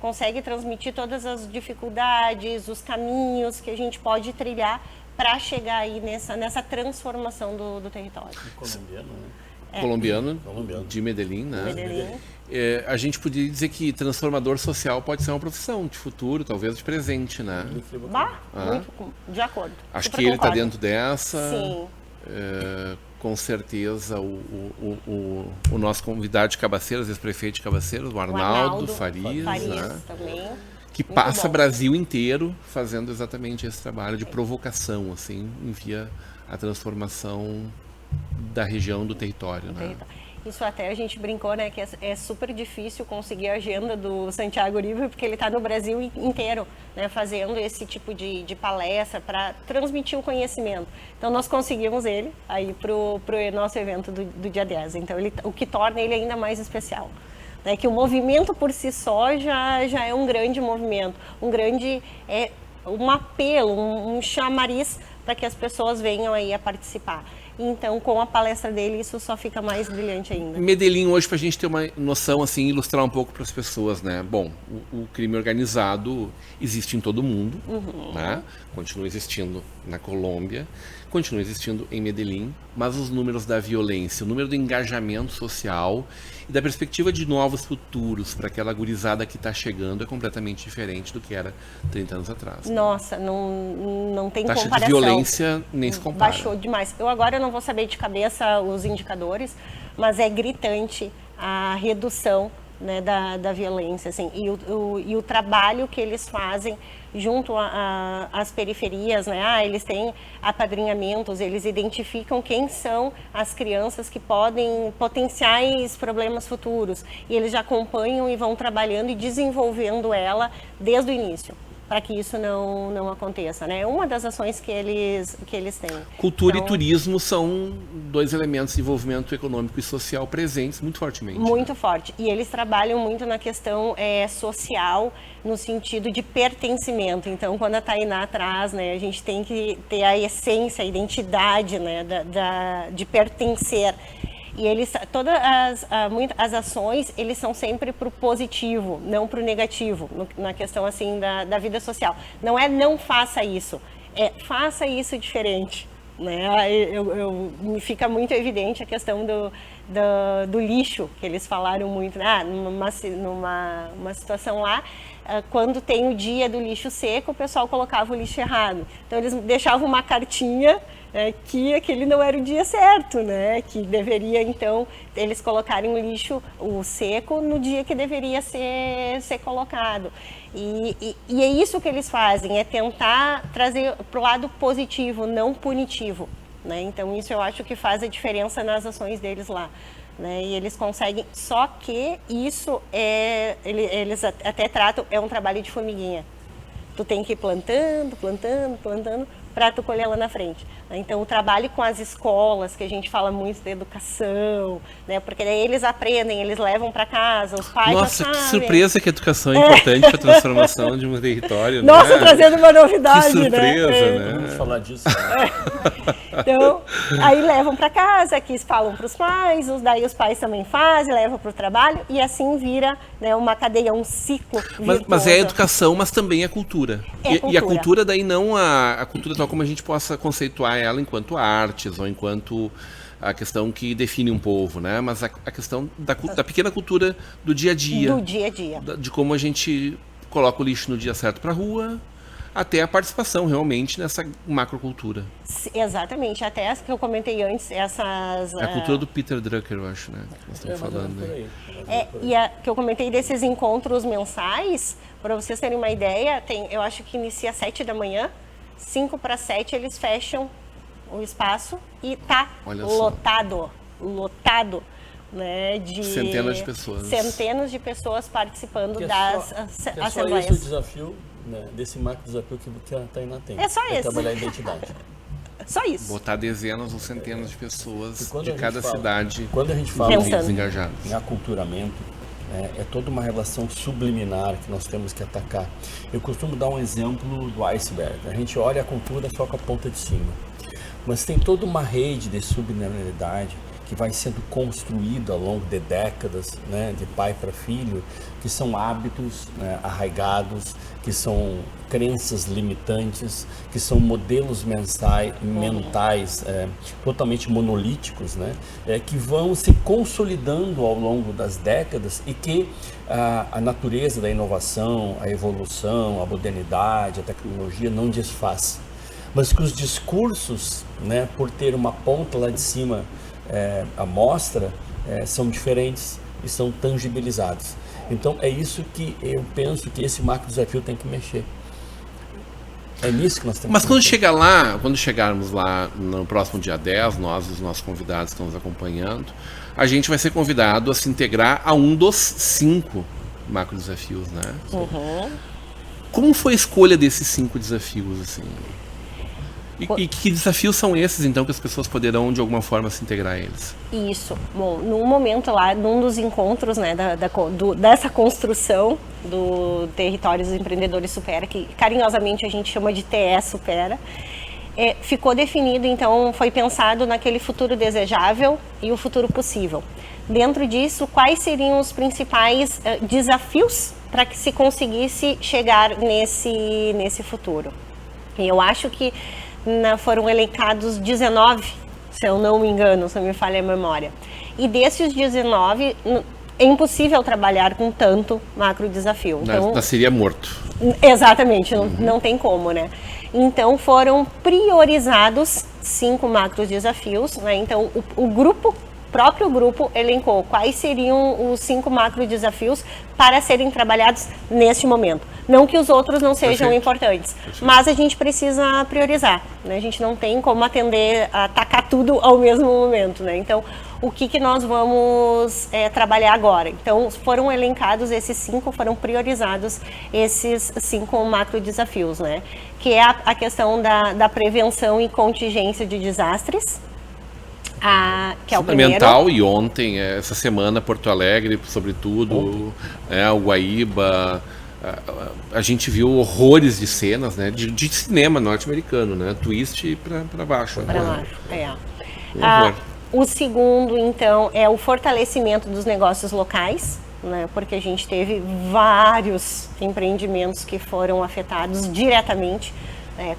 consegue transmitir todas as dificuldades, os caminhos que a gente pode trilhar para chegar aí nessa transformação do território. Colombiano, né? Colombiano, de Medellín, né? A gente poderia dizer que transformador social pode ser uma profissão de futuro, talvez de presente, né? Muito de acordo. Acho que ele está dentro dessa. Sim. Com certeza o nosso convidado de Cabaceiras, ex-prefeito de Cabaceiras, o Arnaldo Farias, né? Também. Que passa Brasil inteiro fazendo exatamente esse trabalho de provocação, assim, via a transformação da região, do território, né? Isso até a gente brincou, né, que é super difícil conseguir a agenda do Santiago Uribe, porque ele está no Brasil inteiro, né, fazendo esse tipo de palestra para transmitir o conhecimento. Então nós conseguimos ele aí pro nosso evento do dia 10. Então o que torna ele ainda mais especial. Né, que o movimento por si só já é um grande movimento, um apelo, um chamariz para que as pessoas venham aí a participar. Então, com a palestra dele, isso só fica mais brilhante ainda. Medellín hoje, para a gente ter uma noção, assim, ilustrar um pouco para as pessoas, né? Bom, o crime organizado existe em todo mundo, né? Continua existindo na Colômbia, continua existindo em Medellín, mas os números da violência, o número do engajamento social e da perspectiva de novos futuros para aquela gurizada que está chegando é completamente diferente do que era 30 anos atrás. Nossa, não tem Taxa comparação. de violência nem se compara. Baixou demais. Eu agora não vou saber de cabeça os indicadores, mas é gritante a redução, né, da violência, assim, e o trabalho que eles fazem junto às periferias, né? Eles têm apadrinhamentos, eles identificam quem são as crianças que podem potenciais problemas futuros, e eles já acompanham e vão trabalhando e desenvolvendo ela desde o início, para que isso não aconteça, né? É uma das ações que eles têm. Cultura e turismo são dois elementos de desenvolvimento econômico e social presentes muito fortemente. Muito forte. E eles trabalham muito na questão social, no sentido de pertencimento. Então, quando a Tainá traz, né, a gente tem que ter a essência, a identidade, né, de pertencer. E eles, todas as ações, eles são sempre para o positivo, não para o negativo, na questão assim da vida social. Não é não faça isso, é faça isso diferente. Né? Me fica muito evidente a questão do lixo, que eles falaram muito, numa situação lá, quando tem o dia do lixo seco, o pessoal colocava o lixo errado. Então eles deixavam uma cartinha que aquele não era o dia certo, né? Que deveria, então, eles colocarem o seco no dia que deveria ser colocado. E é isso que eles fazem, é tentar trazer para o lado positivo, não punitivo, né? Então isso eu acho que faz a diferença nas ações deles lá, né? E eles conseguem, só que isso eles até tratam, é um trabalho de formiguinha. Tu tem que ir plantando para tu colher lá na frente. Então, o trabalho com as escolas, que a gente fala muito de educação, né? Porque daí eles aprendem, eles levam para casa, os pais Nossa, já que sabem. surpresa que a educação é importante para a transformação de um território. Nossa, né? trazendo uma novidade, que surpresa, né? Vamos falar disso. Então, aí levam para casa, aqui falam para os pais, daí os pais também fazem, levam para o trabalho, e assim vira, né, uma cadeia, um ciclo Mas é a educação, mas também a cultura. E a cultura daí não a cultura tal como a gente possa conceituar ela enquanto artes ou enquanto a questão que define um povo, né? Mas a questão da pequena cultura do dia a dia. Do dia a dia. De como a gente coloca o lixo no dia certo para a rua, até a participação realmente nessa macrocultura. Exatamente, até as que eu comentei antes, essas... A cultura do Peter Drucker, eu acho, né? Nós estamos falando aí. E a que eu comentei desses encontros mensais, para vocês terem uma ideia, eu acho que inicia às 7 da manhã, 5 para 7 eles fecham o espaço e tá lotado, né, de centenas de pessoas. Centenas de pessoas participando das assembleias. Só esse o desafio, né, desse macro desafio que a Tainá tem. É só esse. Trabalhar a identidade. Só isso. Botar dezenas ou centenas de pessoas de cada cidade. Quando a gente fala em aculturamento, é toda uma relação subliminar que nós temos que atacar. Eu costumo dar um exemplo do iceberg. A gente olha a cultura só com a ponta de cima. Mas tem toda uma rede de subliminalidade que vai sendo construída ao longo de décadas, né, de pai para filho, que são hábitos, né, arraigados, que são crenças limitantes, que são modelos mentais totalmente monolíticos, né, que vão se consolidando ao longo das décadas e que a natureza da inovação, a evolução, a modernidade, a tecnologia não desfaz. Mas que os discursos, né, por ter uma ponta lá de cima, a mostra, são diferentes e são tangibilizados. Então é isso que eu penso que esse macro desafio tem que mexer. É nisso que nós temos. Mas quando chegarmos lá no próximo dia 10, os nossos convidados que estão nos acompanhando, a gente vai ser convidado a se integrar a um dos 5 macro desafios, né? Uhum. Como foi a escolha desses 5 desafios, assim? E que desafios são esses, então, que as pessoas poderão, de alguma forma, se integrar a eles? Isso. Bom, num momento lá, num dos encontros, né, dessa construção do Territórios Empreendedores Supera, que carinhosamente a gente chama de TE Supera, ficou definido, então foi pensado naquele futuro desejável e o futuro possível. Dentro disso, quais seriam os principais desafios para que se conseguisse chegar nesse futuro? E eu acho que foram elencados 19, se eu não me engano, se não me falha a memória. E desses 19, é impossível trabalhar com tanto macro desafio. Então, nasceria morto. Exatamente, não tem como, né? Então foram priorizados 5 macro desafios, né? Então o próprio grupo elencou quais seriam os 5 macro desafios para serem trabalhados neste momento. Não que os outros não sejam importantes, mas a gente precisa priorizar, né? A gente não tem como atacar tudo ao mesmo momento, né? Então, o que nós vamos trabalhar agora? Então, foram elencados esses 5, foram priorizados esses 5 macro desafios, né? Que é a questão da prevenção e contingência de desastres, que é o fundamental. E ontem, essa semana, Porto Alegre, sobretudo, o Guaíba, a gente viu horrores de cenas, né, de cinema norte-americano, né, twist para baixo. Para baixo, o segundo, então, é o fortalecimento dos negócios locais, né, porque a gente teve vários empreendimentos que foram afetados diretamente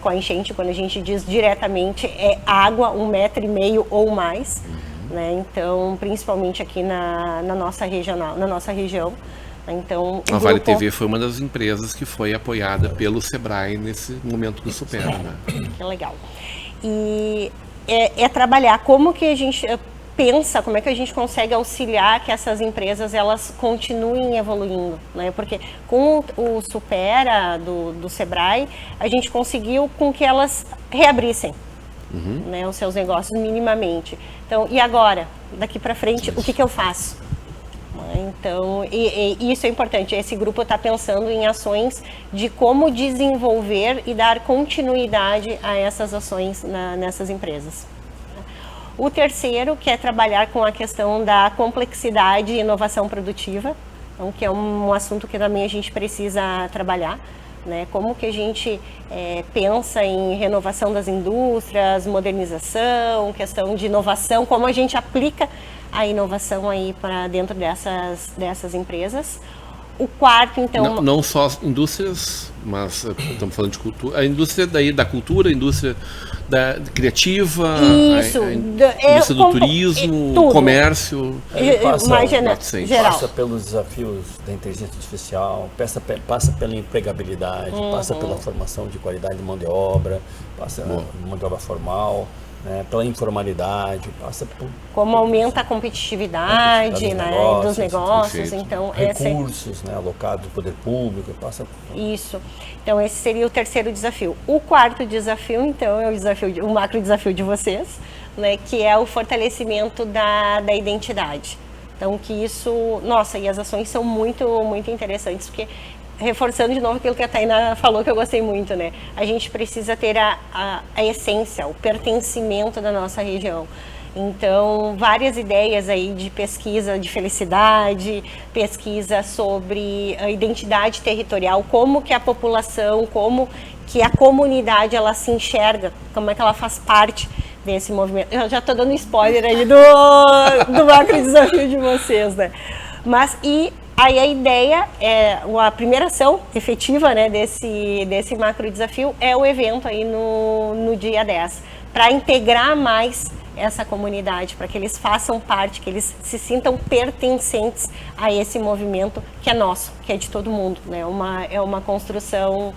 com a enchente. Quando a gente diz diretamente, é água 1,5 metro ou mais, né? Então, principalmente aqui na nossa região. Então, a Vale TV foi uma das empresas que foi apoiada pelo Sebrae nesse momento do Supera, né? Que legal. E trabalhar como que a gente pensa, como é que a gente consegue auxiliar que essas empresas elas continuem evoluindo, né? Porque com o Supera do Sebrae, a gente conseguiu com que elas reabrissem, né, os seus negócios minimamente. Então, e agora? Daqui para frente, o que eu faço? Então, e isso é importante. Esse grupo está pensando em ações de como desenvolver e dar continuidade a essas ações nessas empresas. O terceiro, que é trabalhar com a questão da complexidade e inovação produtiva, então, que é um assunto que também a gente precisa trabalhar, né? Como que a gente pensa em renovação das indústrias, modernização, questão de inovação, como a gente aplica a inovação aí para dentro dessas empresas. O quarto, então... Não só indústrias, mas estamos falando de cultura. A indústria da cultura, a indústria criativa, isso, a indústria do turismo, o comércio. Mais geral. Passa pelos desafios da inteligência artificial, passa pela empregabilidade, passa pela formação de qualidade de mão de obra, passa mão de obra formal, né, pela informalidade, passa por... Como aumenta a competitividade, né, dos negócios, então... Recursos, né, alocados do poder público, passa... Isso. Então, esse seria o terceiro desafio. O quarto desafio, então, é o macro desafio de vocês, né, que é o fortalecimento da identidade. Então, que isso... Nossa, e as ações são muito, muito interessantes, porque... Reforçando de novo aquilo que a Tainá falou, que eu gostei muito, né? A gente precisa ter a essência, o pertencimento da nossa região. Então, várias ideias aí de pesquisa de felicidade, pesquisa sobre a identidade territorial, como que a população, como que a comunidade, ela se enxerga, como é que ela faz parte desse movimento. Eu já estou dando spoiler aí do macro desafio de vocês, né? Mas, aí a ideia, a primeira ação efetiva, né, desse macro desafio é o evento aí no dia 10, para integrar mais essa comunidade, para que eles façam parte, que eles se sintam pertencentes a esse movimento que é nosso, que é de todo mundo, né? É uma construção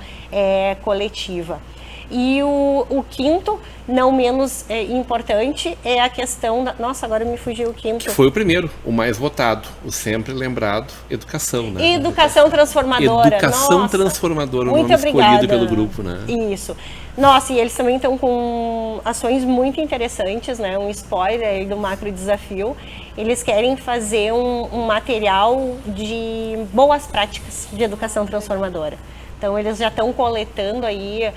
coletiva. E o quinto, não menos importante, é a questão da... Nossa, agora me fugiu o quinto. Que foi o primeiro, o mais votado, o sempre lembrado, educação, né? Educação transformadora. Educação transformadora, o nome escolhido pelo grupo, né? Isso. Nossa, e eles também estão com ações muito interessantes, né? Um spoiler aí do macro desafio. Eles querem fazer um material de boas práticas de educação transformadora. Então, eles já estão coletando aí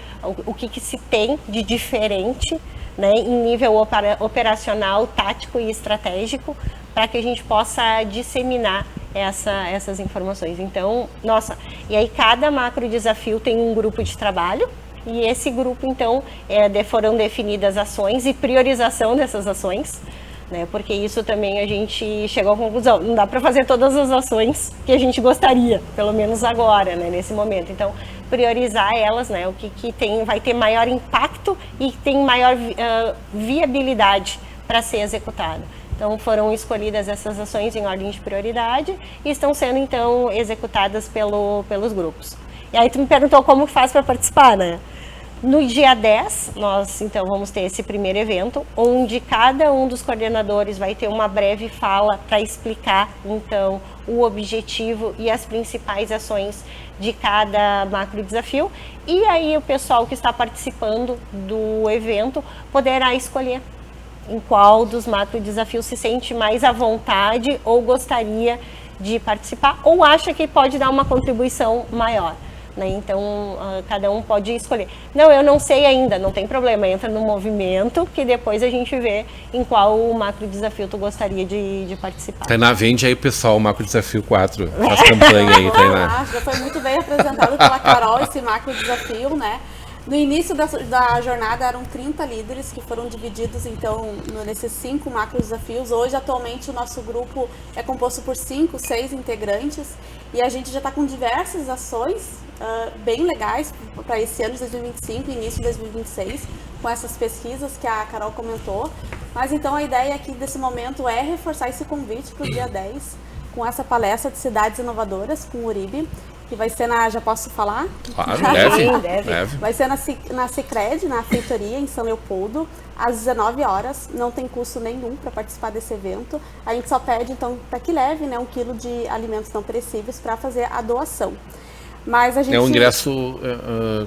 o que se tem de diferente, né, em nível operacional, tático e estratégico, para que a gente possa disseminar essas informações. Então, nossa, e aí cada macro desafio tem um grupo de trabalho, E esse grupo, então, foram definidas ações e priorização dessas ações, né? Porque isso também a gente chegou à conclusão, não dá para fazer todas as ações que a gente gostaria, pelo menos agora, né, nesse momento. Então, priorizar elas, né, o que vai ter maior impacto e tem maior viabilidade para ser executado. Então, foram escolhidas essas ações em ordem de prioridade e estão sendo, então, executadas pelos grupos. E aí tu me perguntou como faz para participar, né? No dia 10, nós, então, vamos ter esse primeiro evento, onde cada um dos coordenadores vai ter uma breve fala para explicar, então, o objetivo e as principais ações de cada macro desafio. E aí o pessoal que está participando do evento poderá escolher em qual dos macro desafios se sente mais à vontade ou gostaria de participar ou acha que pode dar uma contribuição maior. Né? Então, cada um pode escolher. Não, eu não sei ainda, não tem problema, entra no movimento que depois a gente vê em qual macro desafio tu gostaria de participar. Tainá, vende aí, pessoal, o macro desafio 4, faz campanha aí, Tainá. Já foi muito bem apresentado pela Carol esse macro desafio, né? No início da jornada eram 30 líderes que foram divididos então nesses 5 macro desafios. Hoje, atualmente, o nosso grupo é composto por 5, 6 integrantes e a gente já está com diversas ações bem legais para esse ano de 2025 e início de 2026, com essas pesquisas que a Carol comentou. Mas então a ideia aqui desse momento é reforçar esse convite para o dia 10, com essa palestra de cidades inovadoras com o Uribe, que vai ser já posso falar? Claro, deve. Vai ser na Sicredi, na feitoria em São Leopoldo, às 19 horas. Não tem custo nenhum para participar desse evento. A gente só pede, então, para que leve 1 quilo de alimentos não perecíveis para fazer a doação. Mas a gente... É um ingresso,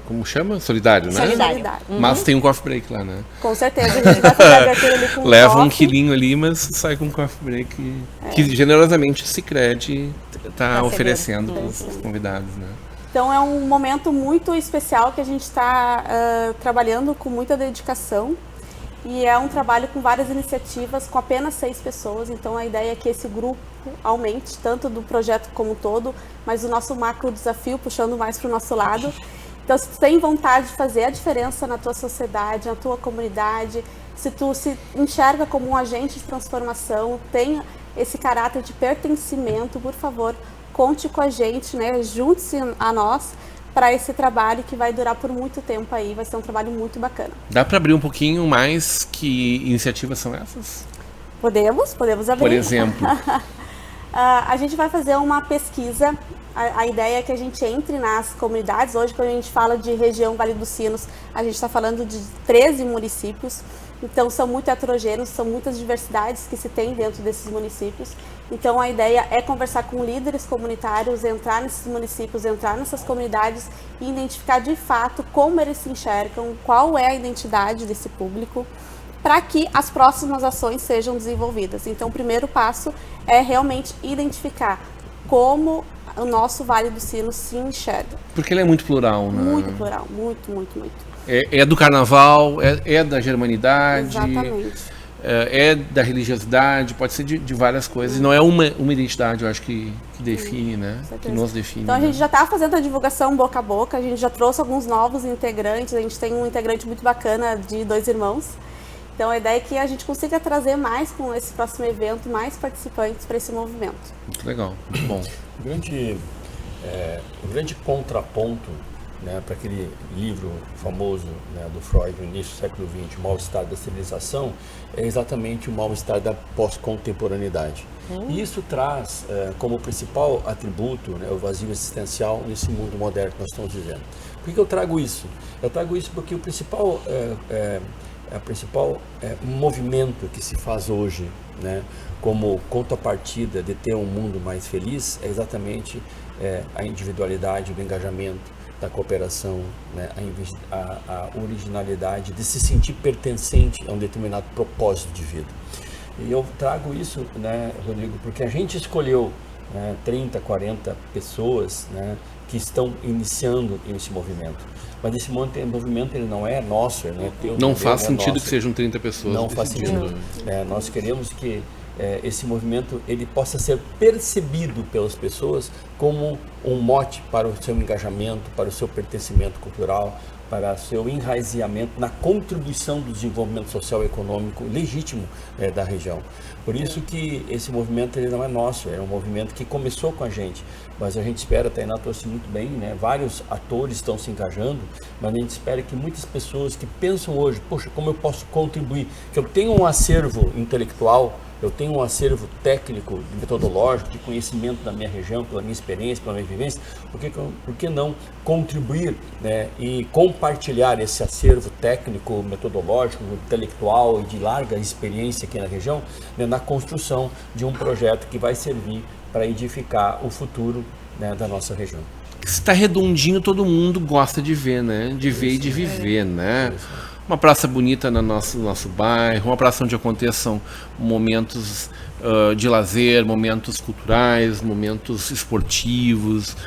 como chama? Solidário, né? Solidário. Mas tem um coffee break lá, né? Com certeza, a gente vai fazer a abertura ali com leva um quilinho ali, mas sai com um coffee break que generosamente o Sicredi está oferecendo para os convidados, né? Então é um momento muito especial que a gente está trabalhando com muita dedicação e é um trabalho com várias iniciativas, com apenas 6 pessoas. Então a ideia é que esse grupo aumente, tanto do projeto como um todo, mas o nosso macro desafio puxando mais para o nosso lado. Então, se tu tem vontade de fazer a diferença na tua sociedade, na tua comunidade, se tu se enxerga como um agente de transformação, tem esse caráter de pertencimento, por favor, conte com a gente, né? Junte-se a nós para esse trabalho que vai durar por muito tempo aí, vai ser um trabalho muito bacana. Dá para abrir um pouquinho mais que iniciativas são essas? Podemos abrir. Por exemplo? A gente vai fazer uma pesquisa, a ideia é que a gente entre nas comunidades. Hoje, quando a gente fala de região Vale dos Sinos, a gente está falando de 13 municípios, então são muito heterogêneos, são muitas diversidades que se tem dentro desses municípios. Então a ideia é conversar com líderes comunitários, entrar nesses municípios, entrar nessas comunidades e identificar de fato como eles se enxergam, qual é a identidade desse público, para que as próximas ações sejam desenvolvidas. Então o primeiro passo é realmente identificar como o nosso Vale dos Sinos se enxerga. Porque ele é muito plural, né? Muito plural, muito. É do carnaval, é da germanidade, exatamente. É da religiosidade, pode ser de várias coisas. Não é uma identidade, eu acho que define, né? Que nos define. Então a gente já está fazendo a divulgação boca a boca, a gente já trouxe alguns novos integrantes, a gente tem um integrante muito bacana de 2 irmãos. Então a ideia é que a gente consiga trazer mais com esse próximo evento, mais participantes para esse movimento. Muito legal, muito bom. O grande contraponto, né, para aquele livro famoso, né, do Freud, no início do século XX, O Mal-Estar da Civilização, é exatamente o mal-estar da pós-contemporaneidade. E isso traz como principal atributo, né, o vazio existencial nesse mundo moderno que nós estamos vivendo. Por que eu trago isso? Eu trago isso porque o principal movimento que se faz hoje, né, como contrapartida de ter um mundo mais feliz, é exatamente a individualidade, o engajamento, da cooperação, né, a originalidade, de se sentir pertencente a um determinado propósito de vida. E eu trago isso, né, Rodrigo, porque a gente escolheu 30, 40 pessoas, né, que estão iniciando esse movimento. Mas esse movimento ele não é nosso, ele não é teu. Não faz sentido que sejam 30 pessoas. Não faz sentido. Nós queremos que esse movimento ele possa ser percebido pelas pessoas como um mote para o seu engajamento, para o seu pertencimento cultural, para o seu enraizamento na contribuição do desenvolvimento social e econômico legítimo da região. Por isso que esse movimento ele não é nosso, é um movimento que começou com a gente, mas a gente espera, a Tainá trouxe muito bem, né? Vários atores estão se engajando, mas a gente espera que muitas pessoas que pensam hoje, poxa, como eu posso contribuir? Que eu tenho um acervo intelectual, eu tenho um acervo técnico, metodológico, de conhecimento da minha região, pela minha experiência, pela minha vivência, por que não contribuir, né, e compartilhar esse acervo técnico, metodológico, intelectual e de larga experiência aqui na região, né, na construção de um projeto que vai servir para edificar o futuro, né, da nossa região. Se está redondinho, todo mundo gosta de ver, né? De ver e de viver, né? Uma praça bonita no nosso bairro, uma praça onde aconteçam momentos de lazer, momentos culturais, momentos esportivos,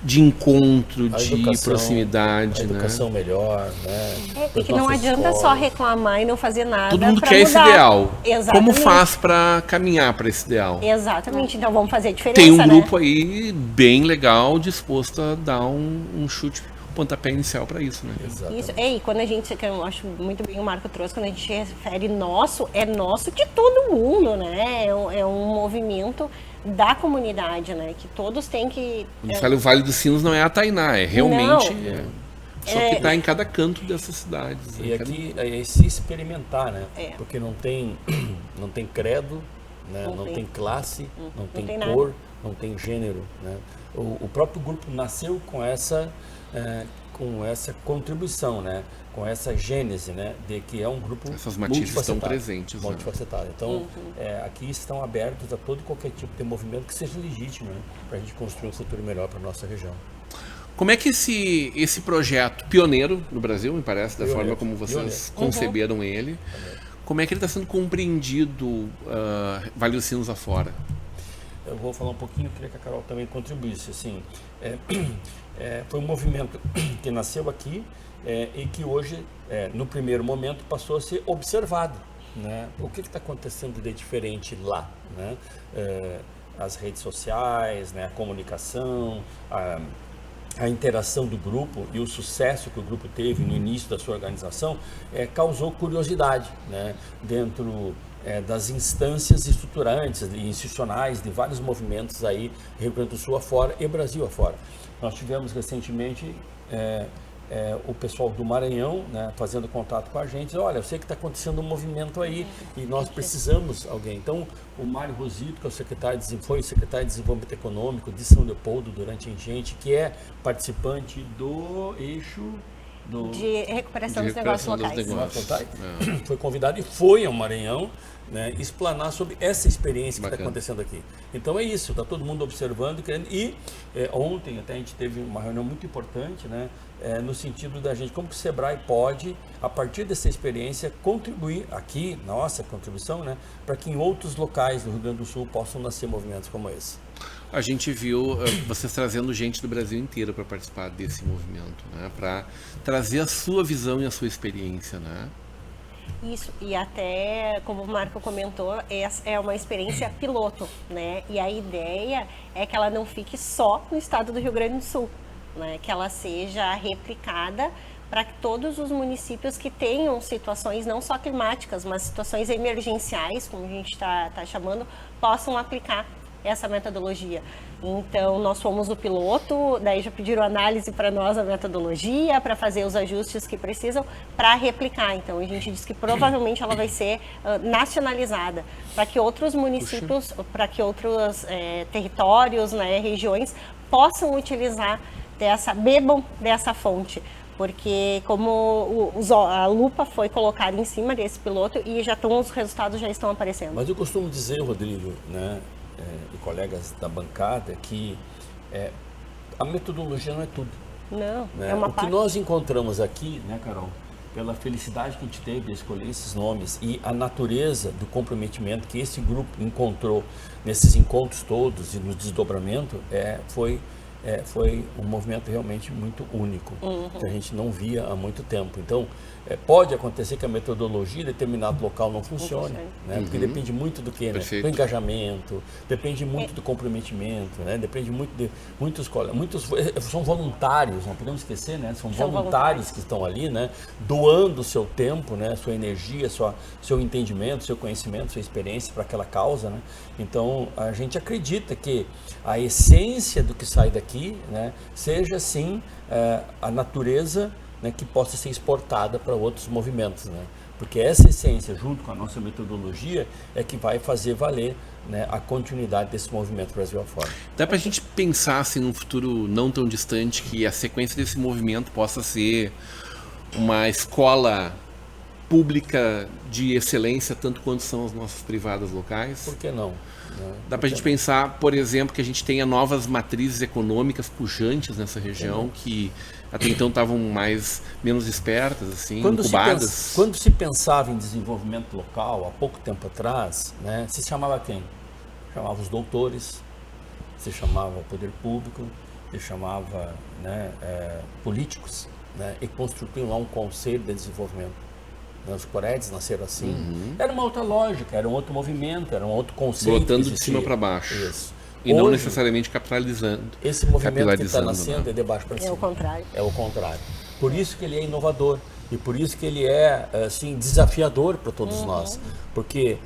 de encontro, de proximidade. A educação, né? Melhor, né? E que não adianta só reclamar e não fazer nada. Todo mundo quer mudar esse ideal. Exatamente. Como faz para caminhar para esse ideal? Exatamente, então vamos fazer a diferença. Tem um grupo aí bem legal, disposto a dar um chute, pontapé inicial para isso, né? Isso. E quando a gente, que eu acho muito bem o Marco trouxe, quando a gente refere nosso, é nosso de todo mundo, né? É um movimento da comunidade, né? Que todos têm que... O Vale dos Sinos não é a Tainá, é realmente... Só que está em cada canto dessas cidades. E aqui é se experimentar, né? Porque não tem credo, né? Não tem classe, não tem cor, nada. Não tem gênero, né? O próprio grupo nasceu com essa contribuição, né? Com essa gênese, né? De que é um grupo essas matizes estão presentes, multifacetado. Então, aqui estão abertos a todo e qualquer tipo de movimento que seja legítimo, né? Para a gente construir um futuro melhor para a nossa região. Como é que esse projeto, pioneiro no Brasil, me parece, da forma como vocês conceberam ele, como é que ele está sendo compreendido Vale dos Sinos afora? Eu vou falar um pouquinho, queria que a Carol também contribuísse. Assim, foi um movimento que nasceu aqui e que hoje, no primeiro momento, passou a ser observado, né? O que está acontecendo de diferente lá, né? As redes sociais, né? A comunicação, a interação do grupo e o sucesso que o grupo teve no início da sua organização causou curiosidade, né? Dentro das instâncias estruturantes e institucionais de vários movimentos aí, Rio Grande do Sul afora e Brasil afora. Nós tivemos recentemente o pessoal do Maranhão, né, fazendo contato com a gente, olha, eu sei que está acontecendo um movimento aí e nós precisamos de alguém. Então, o Mário Rosito, que é foi o secretário de Desenvolvimento Econômico de São Leopoldo durante a enchente, que é participante do eixo de recuperação dos negócios locais. Foi convidado e foi ao Maranhão, né, explanar sobre essa experiência que está acontecendo aqui. Então é isso, está todo mundo observando e ontem até a gente teve uma reunião muito importante, né, no sentido da gente, como que o Sebrae pode, a partir dessa experiência, contribuir aqui, nossa contribuição, né, para que em outros locais do Rio Grande do Sul possam nascer movimentos como esse. A gente viu vocês trazendo gente do Brasil inteiro para participar desse movimento, né, para trazer a sua visão e a sua experiência, né? Isso, e até, como o Marco comentou, é uma experiência piloto, né? E a ideia é que ela não fique só no estado do Rio Grande do Sul, né? Que ela seja replicada para que todos os municípios que tenham situações não só climáticas, mas situações emergenciais, como a gente está chamando, possam aplicar essa metodologia. Então, nós fomos o piloto, daí já pediram análise para nós a metodologia, para fazer os ajustes que precisam, para replicar. Então, a gente diz que provavelmente ela vai ser nacionalizada, para que outros municípios, para que outros territórios, né, regiões, possam utilizar bebam dessa fonte. Porque como a lupa foi colocada em cima desse piloto e os resultados já estão aparecendo. Mas eu costumo dizer, Rodrigo, né, e colegas da bancada, que a metodologia não é tudo. Não, né? é uma parte. O que nós encontramos aqui, né, Carol, pela felicidade que a gente teve de escolher esses nomes e a natureza do comprometimento que esse grupo encontrou nesses encontros todos e no desdobramento, foi foi um movimento realmente muito único, que a gente não via há muito tempo. Então, pode acontecer que a metodologia em determinado local não funcione, né? Porque depende muito do que, né? Do engajamento, depende muito do comprometimento, né? Depende muito de muitos são voluntários, não podemos esquecer, né? São voluntários que estão ali, né? Doando o seu tempo, né? Sua energia, seu entendimento, seu conhecimento, sua experiência para aquela causa, né? Então, a gente acredita que a essência do que sai daqui, né? Seja sim a natureza, né, que possa ser exportada para outros movimentos, né? Porque essa essência, junto com a nossa metodologia, é que vai fazer valer, né, a continuidade desse movimento Brasil afora. Dá para a gente pensar assim, num futuro não tão distante que a sequência desse movimento possa ser uma escola pública de excelência, tanto quanto são as nossas privadas locais? Por que não? Dá para a gente pensar, por exemplo, que a gente tenha novas matrizes econômicas pujantes nessa região que até então estavam menos espertas, assim, incubadas. Quando se pensava em desenvolvimento local, há pouco tempo atrás, né, se chamava quem? Chamava os doutores, se chamava o poder público, se chamava, né, políticos, né, e construíam lá um conselho de desenvolvimento. Os Coredes nasceram assim. Era uma outra lógica, era um outro movimento, era um outro conceito. Botando de cima para baixo. Isso. E não necessariamente capitalizando. Esse movimento que está nascendo é de baixo para cima. É o contrário. É o contrário. Por isso que ele é inovador e por isso que ele é assim, desafiador para todos nós. Porque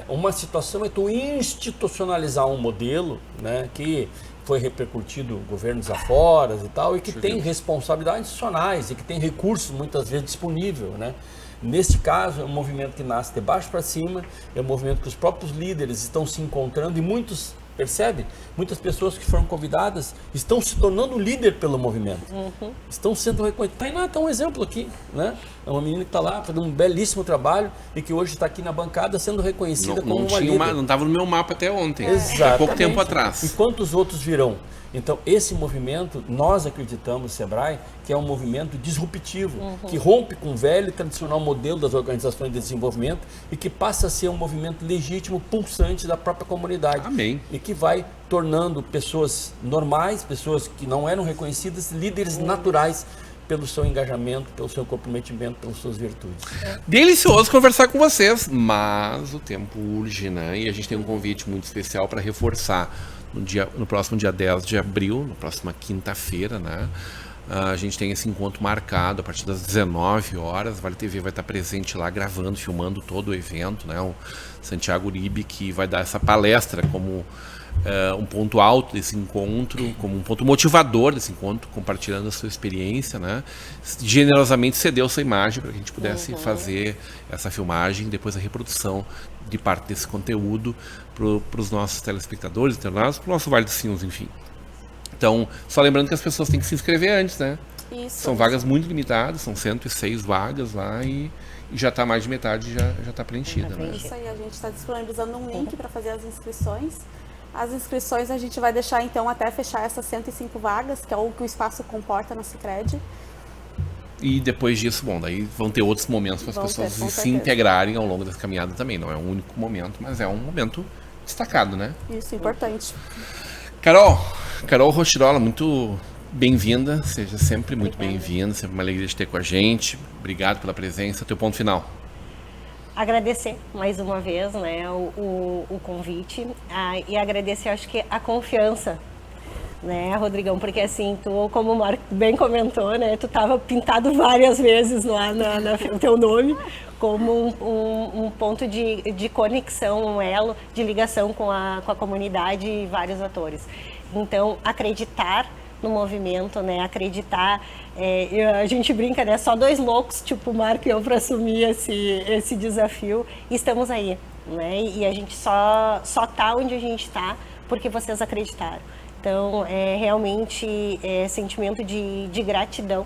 uma situação é tu institucionalizar um modelo, né, que foi repercutido governos afora e tal, e que tem responsabilidades institucionais e que tem recursos muitas vezes disponível, né? Neste caso, é um movimento que nasce de baixo para cima, é um movimento que os próprios líderes estão se encontrando e muitos, percebe? Muitas pessoas que foram convidadas estão se tornando líder pelo movimento. Estão sendo reconhecidas. Tainá está um exemplo aqui, né? É uma menina que está lá fazendo um belíssimo trabalho e que hoje está aqui na bancada sendo reconhecida como uma líder. Não estava no meu mapa até ontem. Exatamente. Há pouco tempo atrás. E quantos outros virão? Então, esse movimento, nós acreditamos, Sebrae, que é um movimento disruptivo, que rompe com o velho e tradicional modelo das organizações de desenvolvimento e que passa a ser um movimento legítimo, pulsante da própria comunidade. Amém. E que vai tornando pessoas normais, pessoas que não eram reconhecidas, líderes naturais pelo seu engajamento, pelo seu comprometimento, pelas suas virtudes. Delicioso conversar com vocês, mas o tempo urge, né? E a gente tem um convite muito especial para reforçar no próximo dia 10 de abril, na próxima quinta-feira, né? A gente tem esse encontro marcado a partir das 19 horas. Vale TV vai estar presente lá, gravando, filmando todo o evento, né? O Santiago Uribe, que vai dar essa palestra como um ponto alto desse encontro, como um ponto motivador desse encontro, compartilhando a sua experiência, né? Generosamente cedeu sua imagem para que a gente pudesse fazer essa filmagem, depois a reprodução de parte desse conteúdo para os nossos telespectadores, internautas, para o nosso Vale dos Sinos, enfim. Então, só lembrando que as pessoas têm que se inscrever antes, né? Isso. São vagas muito limitadas, são 106 vagas lá e já está mais de metade, já está preenchida, né? Isso aí, a gente está disponibilizando um link para fazer as inscrições. As inscrições a gente vai deixar então até fechar essas 105 vagas, que é o que o espaço comporta na Sicredi. E depois disso, bom, daí vão ter outros momentos para as pessoas se integrarem ao longo dessa caminhada também. Não é um único momento, mas é um momento destacado, né? Isso, importante. Carol Rochirola, muito bem-vinda, seja sempre muito bem-vinda, sempre uma alegria de ter com a gente. Obrigado pela presença. Teu ponto final. Agradecer mais uma vez, né, o convite e agradecer, acho que a confiança, né, Rodrigão, porque assim, tu, como o Marco bem comentou, né, tu estava pintado várias vezes lá no teu nome como um ponto de conexão, um elo de ligação com a comunidade e vários atores. Então, acreditar no movimento, né, acreditar, a gente brinca, né, só dois loucos, tipo o Marco e eu, para assumir esse desafio, e estamos aí, né, e a gente só tá onde a gente tá porque vocês acreditaram. Então, realmente sentimento de gratidão,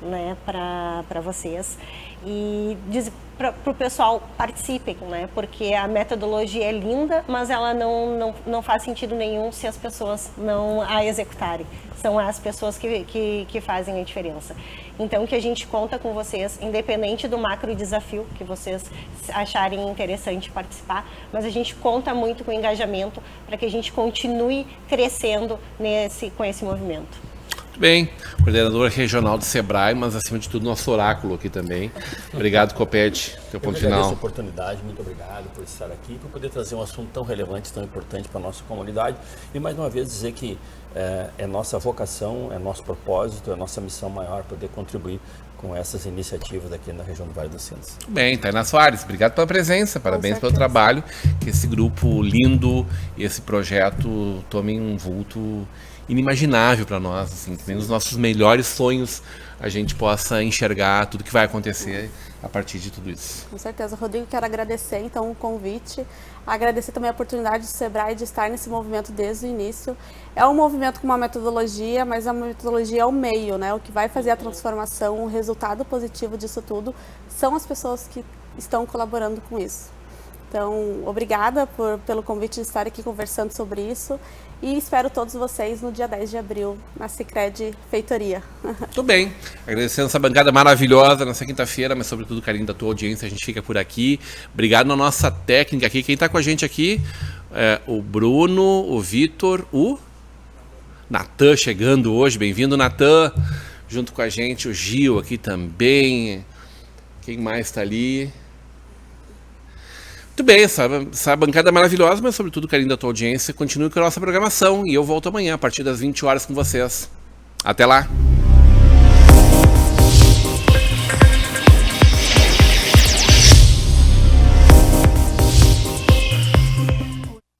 né, para vocês e para o pessoal participem, né, porque a metodologia é linda, mas ela não faz sentido nenhum se as pessoas não a executarem. São as pessoas que fazem a diferença. Então, que a gente conta com vocês, independente do macro desafio que vocês acharem interessante participar, mas a gente conta muito com o engajamento para que a gente continue crescendo com esse movimento. Bem, coordenadora regional do Sebrae, mas acima de tudo nosso oráculo aqui também. Obrigado, Copete, teu ponto final. Eu agradeço a oportunidade, muito obrigado por estar aqui, por poder trazer um assunto tão relevante, tão importante para a nossa comunidade e mais uma vez dizer que é nossa vocação, é nosso propósito, é nossa missão maior poder contribuir com essas iniciativas aqui na região do Vale dos Sinos. Bem, Tainá Soares, obrigado pela presença, parabéns pelo trabalho, que esse grupo lindo, esse projeto tomem um vulto inimaginável para nós, assim, que nem nos nossos melhores sonhos a gente possa enxergar tudo que vai acontecer a partir de tudo isso. Com certeza, Rodrigo, quero agradecer então o convite, agradecer também a oportunidade do Sebrae de estar nesse movimento desde o início. É um movimento com uma metodologia, mas a metodologia é o meio, né? O que vai fazer a transformação, o resultado positivo disso tudo são as pessoas que estão colaborando com isso. Então, obrigada pelo convite de estar aqui conversando sobre isso e espero todos vocês no dia 10 de abril na Sicredi Feitoria. Tudo bem, agradecendo essa bancada maravilhosa nessa quinta-feira, mas sobretudo o carinho da tua audiência, a gente fica por aqui. Obrigado na nossa técnica aqui, quem está com a gente aqui é o Bruno, o Vitor, o Natan chegando hoje, bem-vindo Natan, junto com a gente o Gil aqui também, quem mais está ali? Muito bem, essa bancada maravilhosa, mas sobretudo o carinho da tua audiência. Continue com a nossa programação e eu volto amanhã a partir das 20 horas com vocês. Até lá!